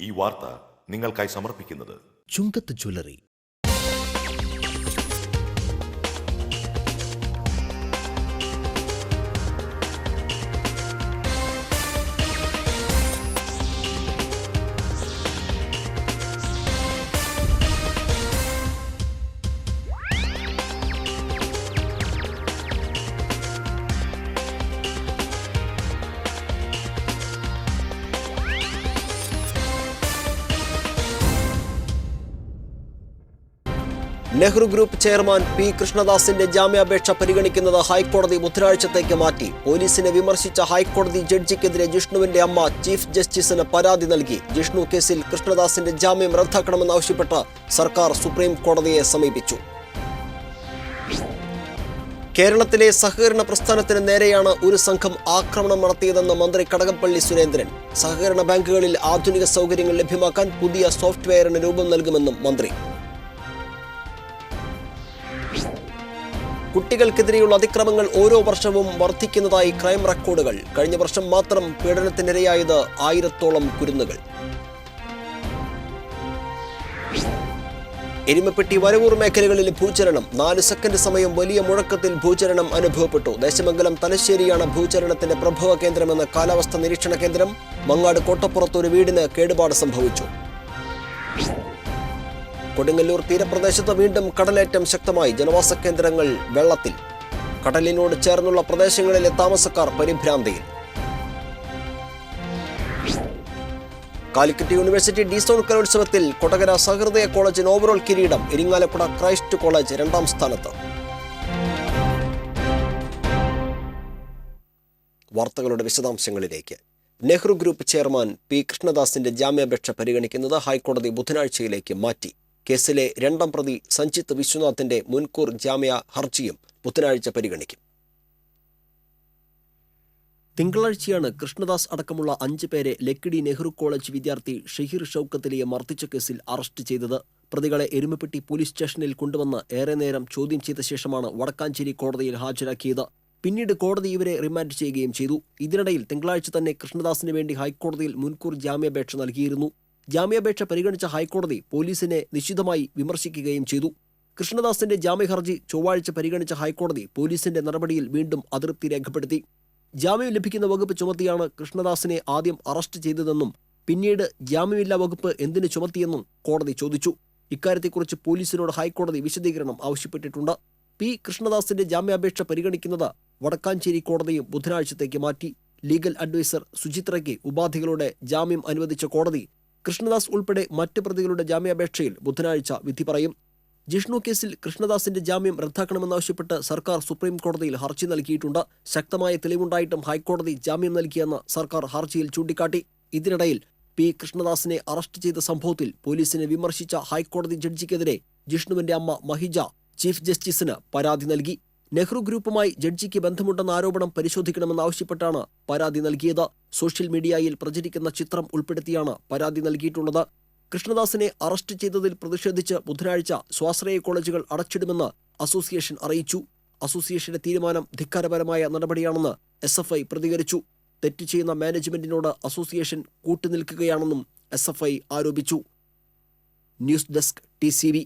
ഈ വാർത്ത നിങ്ങൾക്കായി സമർപ്പിക്കുന്നത് Chungath jewellery. Nehru group chairman P കൃഷ്ണദാസിന്റെ ജാമ്യാപേക്ഷ പരിഗണിക്കുന്നത് ഹൈക്കോടതി ബുധനാഴ്ചത്തേക്ക് മാറ്റി. പോലീസിനെ വിമർശിച്ച ഹൈക്കോടതി ജഡ്ജിക്കെതിരെ ജിഷ്ണുവിന്റെ അമ്മ ചീഫ് ജസ്റ്റിസിന് പരാതി നൽകി. ജിഷ്ണു കേസിൽ കൃഷ്ണദാസിന്റെ ജാമ്യം റദ്ദാക്കണമെന്നാവശ്യപ്പെട്ട് സർക്കാർ സുപ്രീം കോടതിയെ സമീപിച്ചു. കേരളത്തിലെ സഹകരണ പ്രസ്ഥാനത്തിന് നേരെയാണ് ഒരു സംഘം ആക്രമണം നടത്തിയതെന്ന് മന്ത്രി കടകംപള്ളി സുരേന്ദ്രൻ. സഹകരണ ബാങ്കുകളിൽ ആധുനിക സൗകര്യങ്ങൾ ലഭ്യമാക്കാൻ പുതിയ സോഫ്റ്റ്വെയറിന് രൂപം നൽകുമെന്നും മന്ത്രി. കുട്ടികൾക്കെതിരെയുള്ള അതിക്രമങ്ങൾ ഓരോ വർഷവും വർദ്ധിക്കുന്നതായി ക്രൈം റെക്കോർഡുകൾ. കഴിഞ്ഞ വർഷം മാത്രം പീഡനത്തിനിരയായത് 1000-ഓളം കുരുന്നുകൾ. എരുമപ്പെട്ടി വരവൂർ മേഖലകളിൽ ഭൂചലനം. 4 സെക്കൻഡ് സമയം വലിയ മുഴക്കത്തിൽ ഭൂചലനം അനുഭവപ്പെട്ടു. ദേശമംഗലം തലശ്ശേരിയാണ് ഭൂചലനത്തിന്റെ പ്രഭവ കേന്ദ്രമെന്ന് കാലാവസ്ഥാ നിരീക്ഷണ കേന്ദ്രം. മങ്ങാട് കോട്ടപ്പുറത്ത് ഒരു വീടിന് കേടുപാട് സംഭവിച്ചു. കൊടുങ്ങല്ലൂർ തീരപ്രദേശത്ത് വീണ്ടും കടലേറ്റം ശക്തമായി. ജനവാസ കേന്ദ്രങ്ങൾ വെള്ളത്തിൽ. കടലിനോട് ചേർന്നുള്ള പ്രദേശങ്ങളിലെ താമസക്കാർ പരിഭ്രാന്തിയിൽ. കാലിക്കറ്റ് യൂണിവേഴ്സിറ്റി ഡിസോൺ കലോത്സവത്തിൽ കൊടകര സഹൃദയ കോളേജിന് ഓവറോൾ കിരീടം. ഇരിങ്ങാലക്കുട ക്രൈസ്റ്റ് കോളേജ് 2ാം സ്ഥാനത്ത്. വാർത്തകളുടെ വിശദാംശങ്ങളിലേക്ക്. നെഹ്റു ഗ്രൂപ്പ് ചെയർമാൻ പി കൃഷ്ണദാസിന്റെ ജാമ്യാപേക്ഷ പരിഗണിക്കുന്നത് ഹൈക്കോടതി ബുധനാഴ്ചയിലേക്ക് മാറ്റി. കേസിലെ 2ാം പ്രതി സഞ്ജിത്ത് വിശ്വനാഥിന്റെ മുൻകൂർ ജാമ്യ ഹർജിയും ബുധനാഴ്ച പരിഗണിക്കും. തിങ്കളാഴ്ചയാണ് കൃഷ്ണദാസ് അടക്കമുള്ള 5 പേരെ ലക്കിടി നെഹ്റു കോളേജ് വിദ്യാർത്ഥി ഷഹീർ ഷൌക്കത്തിലിയെ മർദ്ദിച്ച കേസിൽ അറസ്റ്റ് ചെയ്തത്. പ്രതികളെ എരുമപ്പെട്ടി പോലീസ് സ്റ്റേഷനിൽ കൊണ്ടുവന്ന് ഏറെ നേരം ചോദ്യം ചെയ്ത ശേഷമാണ് വടക്കാഞ്ചേരി കോടതിയിൽ ഹാജരാക്കിയത്. പിന്നീട് കോടതി ഇവരെ റിമാൻഡ് ചെയ്യുകയും ചെയ്തു. ഇതിനിടയിൽ തിങ്കളാഴ്ച തന്നെ കൃഷ്ണദാസിന് വേണ്ടി ഹൈക്കോടതിയിൽ മുൻകൂർ ജാമ്യാപേക്ഷ നൽകിയിരുന്നു. ജാമ്യാപേക്ഷ പരിഗണിച്ച ഹൈക്കോടതി പോലീസിനെ നിശിതമായി വിമർശിക്കുകയും ചെയ്തു. കൃഷ്ണദാസിന്റെ ജാമ്യഹർജി ചൊവ്വാഴ്ച പരിഗണിച്ച ഹൈക്കോടതി പോലീസിന്റെ നടപടിയിൽ വീണ്ടും അതൃപ്തി രേഖപ്പെടുത്തി. ജാമ്യം ലഭിക്കുന്ന വകുപ്പ് ചുമത്തിയാണ് കൃഷ്ണദാസിനെ ആദ്യം അറസ്റ്റ് ചെയ്തതെന്നും പിന്നീട് ജാമ്യമില്ലാ വകുപ്പ് എന്തിനു ചുമത്തിയെന്നും കോടതി ചോദിച്ചു. ഇക്കാര്യത്തെക്കുറിച്ച് പോലീസിനോട് ഹൈക്കോടതി വിശദീകരണം ആവശ്യപ്പെട്ടിട്ടുണ്ട്. പി കൃഷ്ണദാസിന്റെ ജാമ്യാപേക്ഷ പരിഗണിക്കുന്നത് വടക്കാഞ്ചേരി കോടതിയും ബുധനാഴ്ചത്തേക്ക് മാറ്റി. ലീഗൽ അഡ്വൈസർ സുചിത്രയ്ക്ക് ഉപാധികളോടെ ജാമ്യം അനുവദിച്ച കോടതി കൃഷ്ണദാസ് ഉൾപ്പെടെ മറ്റ് പ്രതികളുടെ ജാമ്യാപേക്ഷയിൽ ബുധനാഴ്ച വിധി പറയും. ജിഷ്ണു കേസിൽ കൃഷ്ണദാസിന്റെ ജാമ്യം റദ്ദാക്കണമെന്നാവശ്യപ്പെട്ട് സർക്കാർ സുപ്രീം കോടതിയിൽ ഹർജി നൽകിയിട്ടുണ്ട്. ശക്തമായ തെളിവുണ്ടായിട്ടും ഹൈക്കോടതി ജാമ്യം നൽകിയെന്ന് സർക്കാർ ഹർജിയിൽ ചൂണ്ടിക്കാട്ടി. ഇതിനിടയിൽ പി കൃഷ്ണദാസിനെ അറസ്റ്റ് ചെയ്ത സംഭവത്തിൽ പോലീസിനെ വിമർശിച്ച ഹൈക്കോടതി ജഡ്ജിക്കെതിരെ ജിഷ്ണുവിന്റെ അമ്മ മഹിജ ചീഫ് ജസ്റ്റിസിന് പരാതി നൽകി. നെഹ്റു ഗ്രൂപ്പുമായി ജഡ്ജിക്ക് ബന്ധമുണ്ടെന്ന ആരോപണം പരിശോധിക്കണമെന്നാവശ്യപ്പെട്ടാണ് പരാതി നൽകിയത്. സോഷ്യൽ മീഡിയയിൽ പ്രചരിക്കുന്ന ചിത്രം ഉൾപ്പെടുത്തിയാണ് പരാതി നൽകിയിട്ടുള്ളത്. കൃഷ്ണദാസിനെ അറസ്റ്റ് ചെയ്തതിൽ പ്രതിഷേധിച്ച് ബുധനാഴ്ച സ്വാശ്രയ കോളേജുകൾ അടച്ചിടുമെന്ന് അസോസിയേഷൻ അറിയിച്ചു. അസോസിയേഷന്റെ തീരുമാനം ധിക്കാരപരമായ നടപടിയാണെന്ന് SFI പ്രതികരിച്ചു. തെറ്റ് ചെയ്യുന്ന മാനേജ്മെന്റിനോട് അസോസിയേഷൻ കൂട്ടുനിൽക്കുകയാണെന്നും SFI ആരോപിച്ചു. News desk TCV.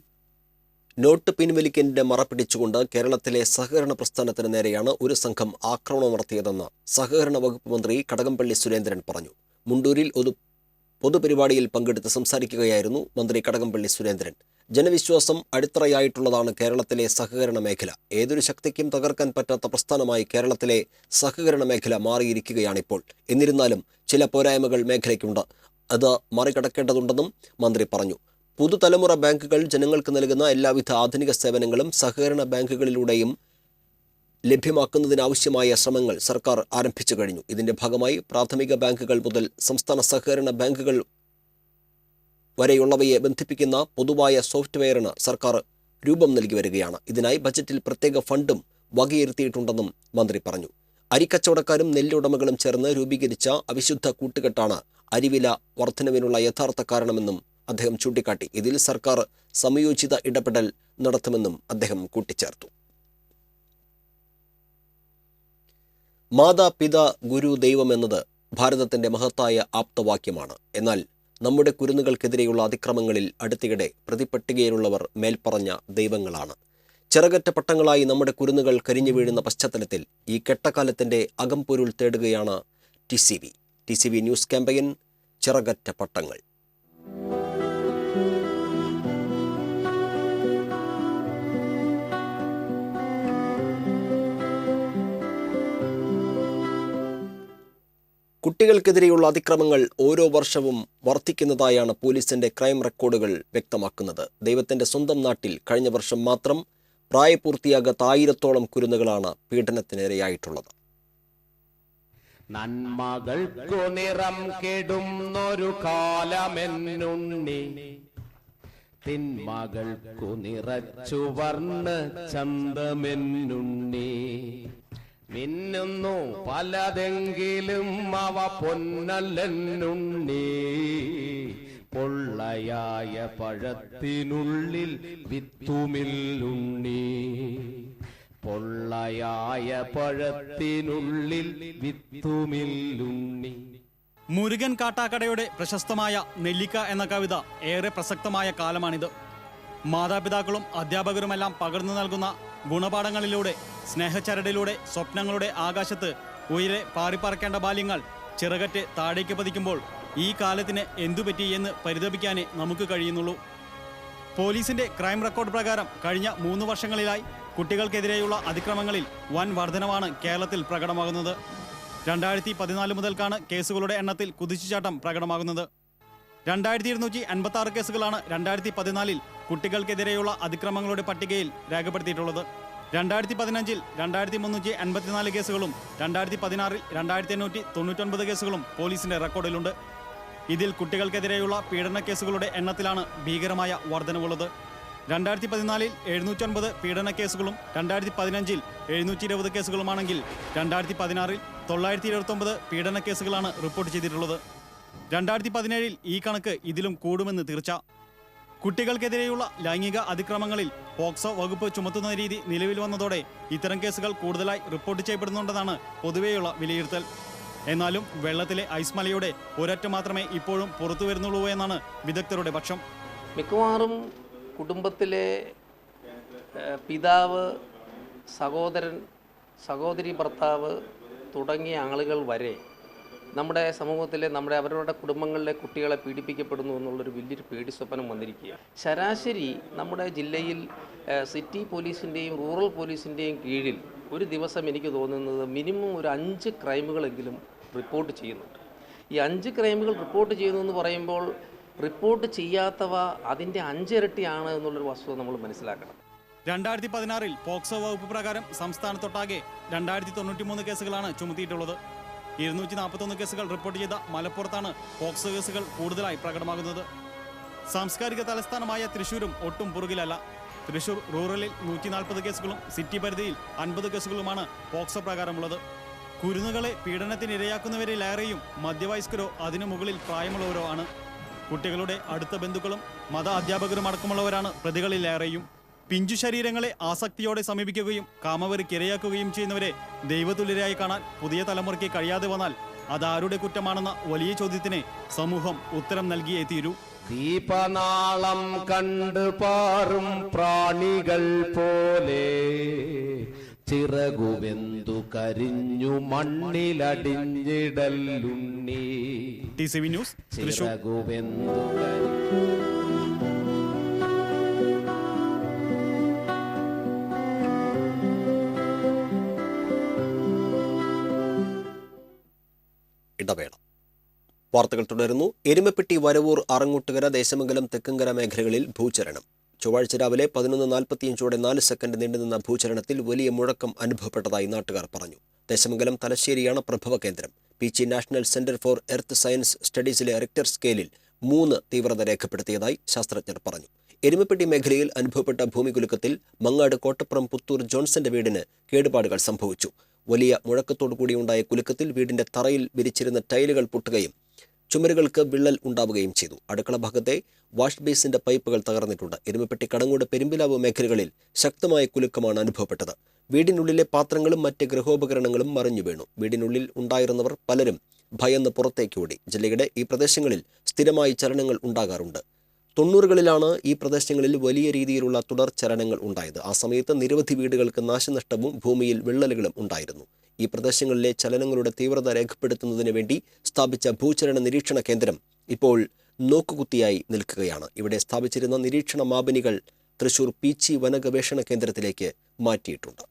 നോട്ട് പിൻവലിക്കലിന്റെ മറപിടിച്ചുകൊണ്ട് കേരളത്തിലെ സഹകരണ പ്രസ്ഥാനത്തിന് നേരെയാണ് ഒരു സംഘം ആക്രമണം നടത്തിയതെന്ന് സഹകരണ വകുപ്പ് മന്ത്രി കടകംപള്ളി സുരേന്ദ്രൻ പറഞ്ഞു. മുണ്ടൂരിൽ ഒരു പൊതുപരിപാടിയിൽ പങ്കെടുത്ത് സംസാരിക്കുകയായിരുന്നു മന്ത്രി കടകംപള്ളി സുരേന്ദ്രൻ. ജനവിശ്വാസം അടിത്തറയായിട്ടുള്ളതാണ് കേരളത്തിലെ സഹകരണ മേഖല. ഏതൊരു ശക്തിക്കും തകർക്കാൻ പറ്റാത്ത പ്രസ്ഥാനമായി കേരളത്തിലെ സഹകരണ മേഖല മാറിയിരിക്കുകയാണിപ്പോൾ. എന്നിരുന്നാലും ചില പോരായ്മകൾ മേഖലയ്ക്കുണ്ട്. അത് മറികടക്കേണ്ടതുണ്ടെന്നും മന്ത്രി പറഞ്ഞു. പുതുതലമുറ ബാങ്കുകൾ ജനങ്ങൾക്ക് നൽകുന്ന എല്ലാവിധ ആധുനിക സേവനങ്ങളും സഹകരണ ബാങ്കുകളിലൂടെയും ലഭ്യമാക്കുന്നതിനാവശ്യമായ ശ്രമങ്ങൾ സർക്കാർ ആരംഭിച്ചു കഴിഞ്ഞു. ഇതിന്റെ ഭാഗമായി പ്രാഥമിക ബാങ്കുകൾ മുതൽ സംസ്ഥാന സഹകരണ ബാങ്കുകൾ വരെയുള്ളവയെ ബന്ധിപ്പിക്കുന്ന പൊതുവായ സോഫ്റ്റ്വെയറിന് സർക്കാർ രൂപം നൽകി വരികയാണ്. ഇതിനായി ബജറ്റിൽ പ്രത്യേക ഫണ്ടും വകയിരുത്തിയിട്ടുണ്ടെന്നും മന്ത്രി പറഞ്ഞു. അരിക്കച്ചവടക്കാരും നെല്ലുടമകളും ചേർന്ന് രൂപീകരിച്ച അവിശുദ്ധ കൂട്ടുകെട്ടാണ് അരിവില വർധനവിനുള്ള യഥാർത്ഥ കാരണമെന്നും അദ്ദേഹം ചൂണ്ടിക്കാട്ടി. ഇതിൽ സർക്കാർ സമയോചിത ഇടപെടൽ നടത്തുമെന്നും അദ്ദേഹം കൂട്ടിച്ചേർത്തു. മാതാ പിത ഗുരു ദൈവം എന്നത് ഭാരതത്തിന്റെ മഹത്തായ ആപ്തവാക്യമാണ്. എന്നാൽ നമ്മുടെ കുരുന്നുകൾക്കെതിരെയുള്ള അതിക്രമങ്ങളിൽ അടുത്തിടെ പ്രതിപട്ടികയിലുള്ളവർ മേൽപ്പറഞ്ഞ ദൈവങ്ങളാണ്. ചിറകറ്റ പട്ടങ്ങളായി നമ്മുടെ കുരുന്നുകൾ കരിഞ്ഞു വീഴുന്ന പശ്ചാത്തലത്തിൽ ഈ കെട്ടക്കാലത്തിൻ്റെ അകംപൊരുൾ തേടുകയാണ് TCV ന്യൂസ് ക്യാമ്പയിൻ ചിറകറ്റ പട്ടങ്ങൾ. കുട്ടികൾക്കെതിരെയുള്ള അതിക്രമങ്ങൾ ഓരോ വർഷവും വർദ്ധിക്കുന്നതായാണ് പോലീസിന്റെ ക്രൈം റെക്കോർഡുകൾ വ്യക്തമാക്കുന്നത്. ദൈവത്തിന്റെ സ്വന്തം നാട്ടിൽ കഴിഞ്ഞ വർഷം മാത്രം പ്രായപൂർത്തിയാകാത്ത 1000-ഓളം കുരുന്നുകളാണ് പീഡനത്തിനിരയായിട്ടുള്ളത്. നന്മകൾക്കു നിറം കെടുന്നൊരു കാലമെന്നുണ്ണി, തിന്മകൾക്കു നിറച്ചു വർണ്ണ ചന്തമെന്നുണ്ണി. മിന്നുന്നു പലതെങ്കിലും അവ പൊന്നല്ലെന്നുണ്ണി, പൊള്ളയായ പഴത്തിനുള്ളിൽ വിത്തുമില്ലുണ്ണി, പൊള്ളയായ പഴത്തിനുള്ളിൽ വിത്തുമില്ലുണ്ണി. മുരുകൻ കാട്ടാക്കടയുടെ പ്രശസ്തമായ നെല്ലിക്ക എന്ന കവിത ഏറെ പ്രസക്തമായ കാലമാണിത്. മാതാപിതാക്കളും അധ്യാപകരുമെല്ലാം പകർന്നു നൽകുന്ന ഗുണപാഠങ്ങളിലൂടെ, സ്നേഹച്ചരടിലൂടെ സ്വപ്നങ്ങളുടെ ആകാശത്ത് ഉയരെ പാറിപ്പറക്കേണ്ട ബാല്യങ്ങൾ ചിറകറ്റ് താഴേക്ക് പതിക്കുമ്പോൾ ഈ കാലത്തിന് എന്തുപറ്റി എന്ന് പരിതപിക്കാനേ നമുക്ക് കഴിയുന്നുള്ളൂ. പോലീസിന്റെ ക്രൈം റെക്കോർഡ് പ്രകാരം കഴിഞ്ഞ 3 വർഷങ്ങളിലായി കുട്ടികൾക്കെതിരെയുള്ള അതിക്രമങ്ങളിൽ വൻ വർധനവാണ് കേരളത്തിൽ പ്രകടമാകുന്നത്. 2014 മുതൽക്കാണ് കേസുകളുടെ എണ്ണത്തിൽ കുതിച്ചുചാട്ടം പ്രകടമാകുന്നത്. 2256 കേസുകളാണ് 2014 കുട്ടികൾക്കെതിരെയുള്ള അതിക്രമങ്ങളുടെ പട്ടികയിൽ രേഖപ്പെടുത്തിയിട്ടുള്ളത്. 2015 2384 കേസുകളും 2016 2899 കേസുകളും പോലീസിന്റെ റെക്കോർഡിലുണ്ട്. ഇതിൽ കുട്ടികൾക്കെതിരെയുള്ള പീഡന കേസുകളുടെ എണ്ണത്തിലാണ് ഭീകരമായ വർധനവുള്ളത്. 2014 709 പീഡന കേസുകളും 2015 720 കേസുകളുമാണെങ്കിൽ 2016 929 പീഡന കേസുകളാണ് റിപ്പോർട്ട് ചെയ്തിട്ടുള്ളത്. 2017 ഈ കണക്ക് ഇതിലും കൂടുമെന്ന് തീർച്ച. കുട്ടികൾക്കെതിരെയുള്ള ലൈംഗിക അതിക്രമങ്ങളിൽ പോക്സോ വകുപ്പ് ചുമത്തുന്ന രീതി നിലവിൽ വന്നതോടെ ഇത്തരം കേസുകൾ കൂടുതലായി റിപ്പോർട്ട് ചെയ്യപ്പെടുന്നുണ്ടെന്നാണ് പൊതുവെയുള്ള വിലയിരുത്തൽ. എന്നാലും വെള്ളത്തിലെ ഐസ്മലയുടെ ഒരൊറ്റ മാത്രമേ ഇപ്പോഴും പുറത്തു വരുന്നുള്ളൂ എന്നാണ് വിദഗ്ധരുടെ പക്ഷം. മിക്കവാറും കുടുംബത്തിലെ പിതാവ്, സഹോദരൻ, സഹോദരി, ഭർത്താവ് തുടങ്ങിയ ആളുകൾ വരെ നമ്മുടെ സമൂഹത്തിലെ അവരുടെ കുടുംബങ്ങളിലെ കുട്ടികളെ പീഡിപ്പിക്കപ്പെടുന്നു എന്നുള്ളൊരു വലിയൊരു പേടി സ്വപ്നം വന്നിരിക്കുകയാണ്. ശരാശരി നമ്മുടെ ജില്ലയിൽ സിറ്റി പോലീസിൻ്റെയും റൂറൽ പോലീസിൻ്റെയും കീഴിൽ ഒരു ദിവസം എനിക്ക് തോന്നുന്നത് മിനിമം ഒരു 5 ക്രൈമുകളെങ്കിലും റിപ്പോർട്ട് ചെയ്യുന്നുണ്ട്. ഈ 5 ക്രൈമുകൾ റിപ്പോർട്ട് ചെയ്യുന്നു എന്ന് പറയുമ്പോൾ റിപ്പോർട്ട് ചെയ്യാത്തവ അതിൻ്റെ 5 ഇരട്ടിയാണ് എന്നുള്ളൊരു വസ്തുത നമ്മൾ മനസ്സിലാക്കണം. 2016 പോക്സോ വകുപ്പ് പ്രകാരം സംസ്ഥാനത്തൊട്ടാകെ 2093 കേസുകളാണ് ചുമത്തിയിട്ടുള്ളത്. 241 കേസുകൾ റിപ്പോർട്ട് ചെയ്ത മലപ്പുറത്താണ് പോക്സോ കേസുകൾ കൂടുതലായി പ്രകടമാകുന്നത്. സാംസ്കാരിക തലസ്ഥാനമായ തൃശ്ശൂരും ഒട്ടും പുറകിലല്ല. തൃശ്ശൂർ റൂറലിൽ 140 കേസുകളും സിറ്റി പരിധിയിൽ 50 കേസുകളുമാണ് പോക്സോ പ്രകാരമുള്ളത്. കുരുന്നുകളെ പീഡനത്തിനിരയാക്കുന്നവരിലേറെയും മധ്യവയസ്കരോ അതിനു മുകളിൽ പ്രായമുള്ളവരോ ആണ്. കുട്ടികളുടെ അടുത്ത ബന്ധുക്കളും മത അധ്യാപകരും അടക്കമുള്ളവരാണ് പ്രതികളിലേറെയും. പിഞ്ചു ശരീരങ്ങളെ ആസക്തിയോടെ സമീപിക്കുകയും കാമവരിക്കിരയാക്കുകയും ചെയ്യുന്നവരെ ദൈവതുല്യരായി കാണാൻ പുതിയ തലമുറയ്ക്ക് കഴിയാതെ വന്നാൽ അതാരുടെ കുറ്റമാണെന്ന വലിയ ചോദ്യത്തിന് സമൂഹം ഉത്തരം നൽകിയേ തീരൂ. ദീപനാളം കണ്ടു പാറും പ്രാണികൾ പോലെ ചിറകുവെന്തു കരിഞ്ഞു മണ്ണിലടിഞ്ഞിടലുണ്ണി. TCV news Thrissur. ഇടവേള. വാർത്തകൾ തുടരുന്നു. എരുമപ്പെട്ടി, വരവൂർ, ആറങ്ങോട്ടുകര, ദേശമംഗലം, തെക്കങ്കര മേഖലകളിൽ ഭൂചലനം. ചൊവ്വാഴ്ച രാവിലെ 11:45 4 സെക്കൻഡ് നീണ്ടുനിന്ന ഭൂചലനത്തിൽ വലിയ മുഴക്കം അനുഭവപ്പെട്ടതായി നാട്ടുകാർ പറഞ്ഞു. ദേശമംഗലം തലശ്ശേരിയാണ് പ്രഭവ കേന്ദ്രം. Peechi national centre for earth science സ്റ്റഡീസിലെ റിക്ടർ സ്കെയിലിൽ 3 തീവ്രത രേഖപ്പെടുത്തിയതായി ശാസ്ത്രജ്ഞർ പറഞ്ഞു. എരുമപ്പെട്ടി മേഖലയിൽ അനുഭവപ്പെട്ട ഭൂമികുലുക്കത്തിൽ മങ്ങാട് കോട്ടപ്പുറം പുത്തൂർ ജോൺസന്റെ വീടിന് കേടുപാടുകൾ സംഭവിച്ചു. വലിയ മുഴക്കത്തോടുകൂടിയുണ്ടായ കുലുക്കത്തിൽ വീടിന്റെ തറയിൽ വിരിച്ചിരുന്ന ടൈലുകൾ പൊട്ടുകയും ചുമരുകൾക്ക് വിള്ളൽ ഉണ്ടാവുകയും ചെയ്തു. അടുക്കള ഭാഗത്തെ വാഷ് ബേസിന്റെ പൈപ്പുകൾ തകർന്നിട്ടുണ്ട്. എരുമപ്പെട്ടി, കടങ്ങോട്, പെരുമ്പിലാവ് മേഖലകളിൽ ശക്തമായ കുലുക്കമാണ് അനുഭവപ്പെട്ടത്. വീടിനുള്ളിലെ പാത്രങ്ങളും മറ്റ് ഗൃഹോപകരണങ്ങളും മറിഞ്ഞു വീണു. വീടിനുള്ളിൽ ഉണ്ടായിരുന്നവർ പലരും ഭയന്ന് പുറത്തേക്ക് ഓടി. ജില്ലയുടെ ഈ പ്രദേശങ്ങളിൽ സ്ഥിരമായി ചലനങ്ങൾ ഉണ്ടാകാറുണ്ട്. 90കളിലാണ് ഈ പ്രദേശങ്ങളിൽ വലിയ രീതിയിലുള്ള തുടർ ചലനങ്ങൾ ഉണ്ടായത്. ആ സമയത്ത് നിരവധി വീടുകൾക്ക് നാശനഷ്ടവും ഭൂമിയിൽ വിള്ളലുകളും ഉണ്ടായിരുന്നു. ഈ പ്രദേശങ്ങളിലെ ചലനങ്ങളുടെ തീവ്രത രേഖപ്പെടുത്തുന്നതിന് വേണ്ടി സ്ഥാപിച്ച ഭൂചലന നിരീക്ഷണ കേന്ദ്രം ഇപ്പോൾ നോക്കുകുത്തിയായി നിൽക്കുകയാണ്. ഇവിടെ സ്ഥാപിച്ചിരുന്ന നിരീക്ഷണ മാപിനികൾ തൃശൂർ പീച്ചി വനഗവേഷണ കേന്ദ്രത്തിലേക്ക് മാറ്റിയിട്ടുണ്ട്.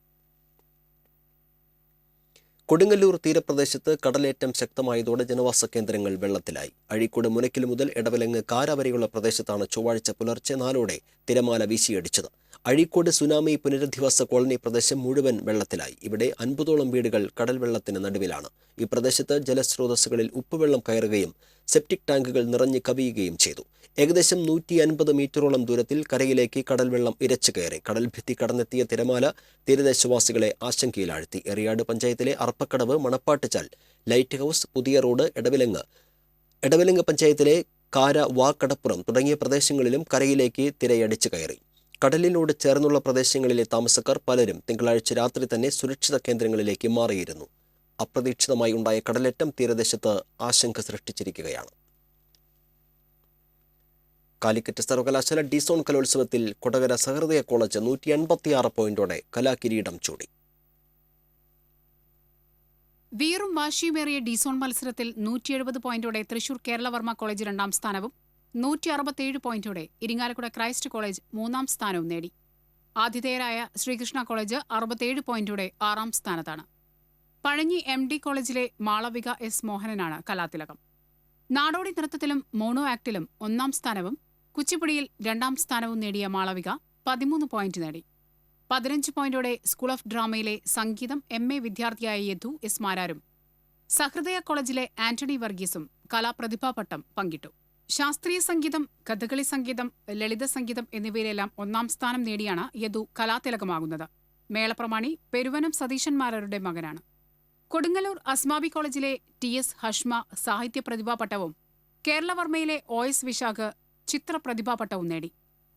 കൊടുങ്ങല്ലൂർ തീരപ്രദേശത്ത് കടലേറ്റം ശക്തമായതോടെ ജനവാസ കേന്ദ്രങ്ങൾ വെള്ളത്തിലായി. അഴീക്കോട് മുനയ്ക്കൽ മുതൽ എടവലങ്ങ് കാര വരെയുള്ള പ്രദേശത്താണ് ചൊവ്വാഴ്ച പുലർച്ചെ 4ഓടെ തിരമാല വീശിയടിച്ചത്. അഴീക്കോട് സുനാമി പുനരധിവാസ കോളനി പ്രദേശം മുഴുവൻ വെള്ളത്തിലായി. ഇവിടെ 50ഓളം വീടുകൾ കടൽ വെള്ളത്തിന് നടുവിലാണ്. ഈ പ്രദേശത്ത് ജലസ്രോതസ്സുകളിൽ ഉപ്പുവെള്ളം കയറുകയും സെപ്റ്റിക് ടാങ്കുകൾ നിറഞ്ഞു കവിയുകയും ചെയ്തു. ഏകദേശം 150 മീറ്ററോളം ദൂരത്തിൽ കരയിലേക്ക് കടൽ വെള്ളം ഇരച്ചു കയറി. കടൽഭിത്തി കടന്നെത്തിയ തിരമാല തീരദേശവാസികളെ ആശങ്കയിലാഴ്ത്തി. എറിയാട് പഞ്ചായത്തിലെ അർപ്പക്കടവ്, മണപ്പാട്ടുചാൽ, ലൈറ്റ് ഹൗസ്, പുതിയ റോഡ്, എടവലങ്ങ് പഞ്ചായത്തിലെ കാര, വാക്കടപ്പുറം തുടങ്ങിയ പ്രദേശങ്ങളിലും കരയിലേക്ക് തിരയടിച്ചു കയറി. കടലിനോട് ചേർന്നുള്ള പ്രദേശങ്ങളിലെ താമസക്കാർ പലരും തിങ്കളാഴ്ച രാത്രി തന്നെ സുരക്ഷിത കേന്ദ്രങ്ങളിലേക്ക് മാറിയിരുന്നു. അപ്രതീക്ഷിതമായി ഉണ്ടായ കടലേറ്റം തീരദേശത്ത് ആശങ്ക സൃഷ്ടിച്ചിരിക്കുകയാണ്. കാലിക്കറ്റ് സർവകലാശാല ഡിസോൺ കലോത്സവത്തിൽ കൊടകര സഹൃദയ കോളേജ് 186 പോയിന്റോടെ കലാകിരീടം ചൂടി. വീറും വാശിയുമേറിയ ഡിസോൺ മത്സരത്തിൽ 170 പോയിന്റോടെ തൃശൂർ കേരളവർമ്മ കോളേജ് 2ാം സ്ഥാനവും 167 പോയിന്റോടെ ഇരിങ്ങാലക്കുട ക്രൈസ്റ്റ് കോളേജ് 3ാം സ്ഥാനവും നേടി. ആതിഥേയരായ ശ്രീകൃഷ്ണ കോളേജ് 67 പോയിന്റോടെ 6ാം സ്ഥാനത്താണ്. പഴഞ്ഞി MD കോളേജിലെ മാളവിക S മോഹനനാണ് കലാതിലകം. നാടോടി നൃത്തത്തിലും മോണോ ആക്ടിലും 1ാം സ്ഥാനവും കുച്ചിപ്പുടിയിൽ 2ാം സ്ഥാനവും നേടിയ മാളവിക 13 പോയിന്റ് നേടി. 15 പോയിന്റോടെ സ്കൂൾ ഓഫ് ഡ്രാമയിലെ സംഗീതം MA വിദ്യാർത്ഥിയായ യദു S മാരാരും സഹൃദയ കോളേജിലെ ആന്റണി വർഗീസും കലാപ്രതിഭാപട്ടം പങ്കിട്ടു. ശാസ്ത്രീയ സംഗീതം, കഥകളി സംഗീതം, ലളിത സംഗീതം എന്നിവയിലെല്ലാം 1ാം സ്ഥാനം നേടിയാണ് യദു കലാതിലകമാകുന്നത്. മേളപ്രമാണി പെരുവനം സതീശന്മാരുടെ മകനാണ്. കൊടുങ്ങല്ലൂർ അസ്മാബി കോളേജിലെ TS ഹഷ്മ സാഹിത്യ പ്രതിഭാപട്ടവും കേരളവർമ്മയിലെ OS വിശാഖ് ചിത്ര പ്രതിഭാപട്ടവും നേടി.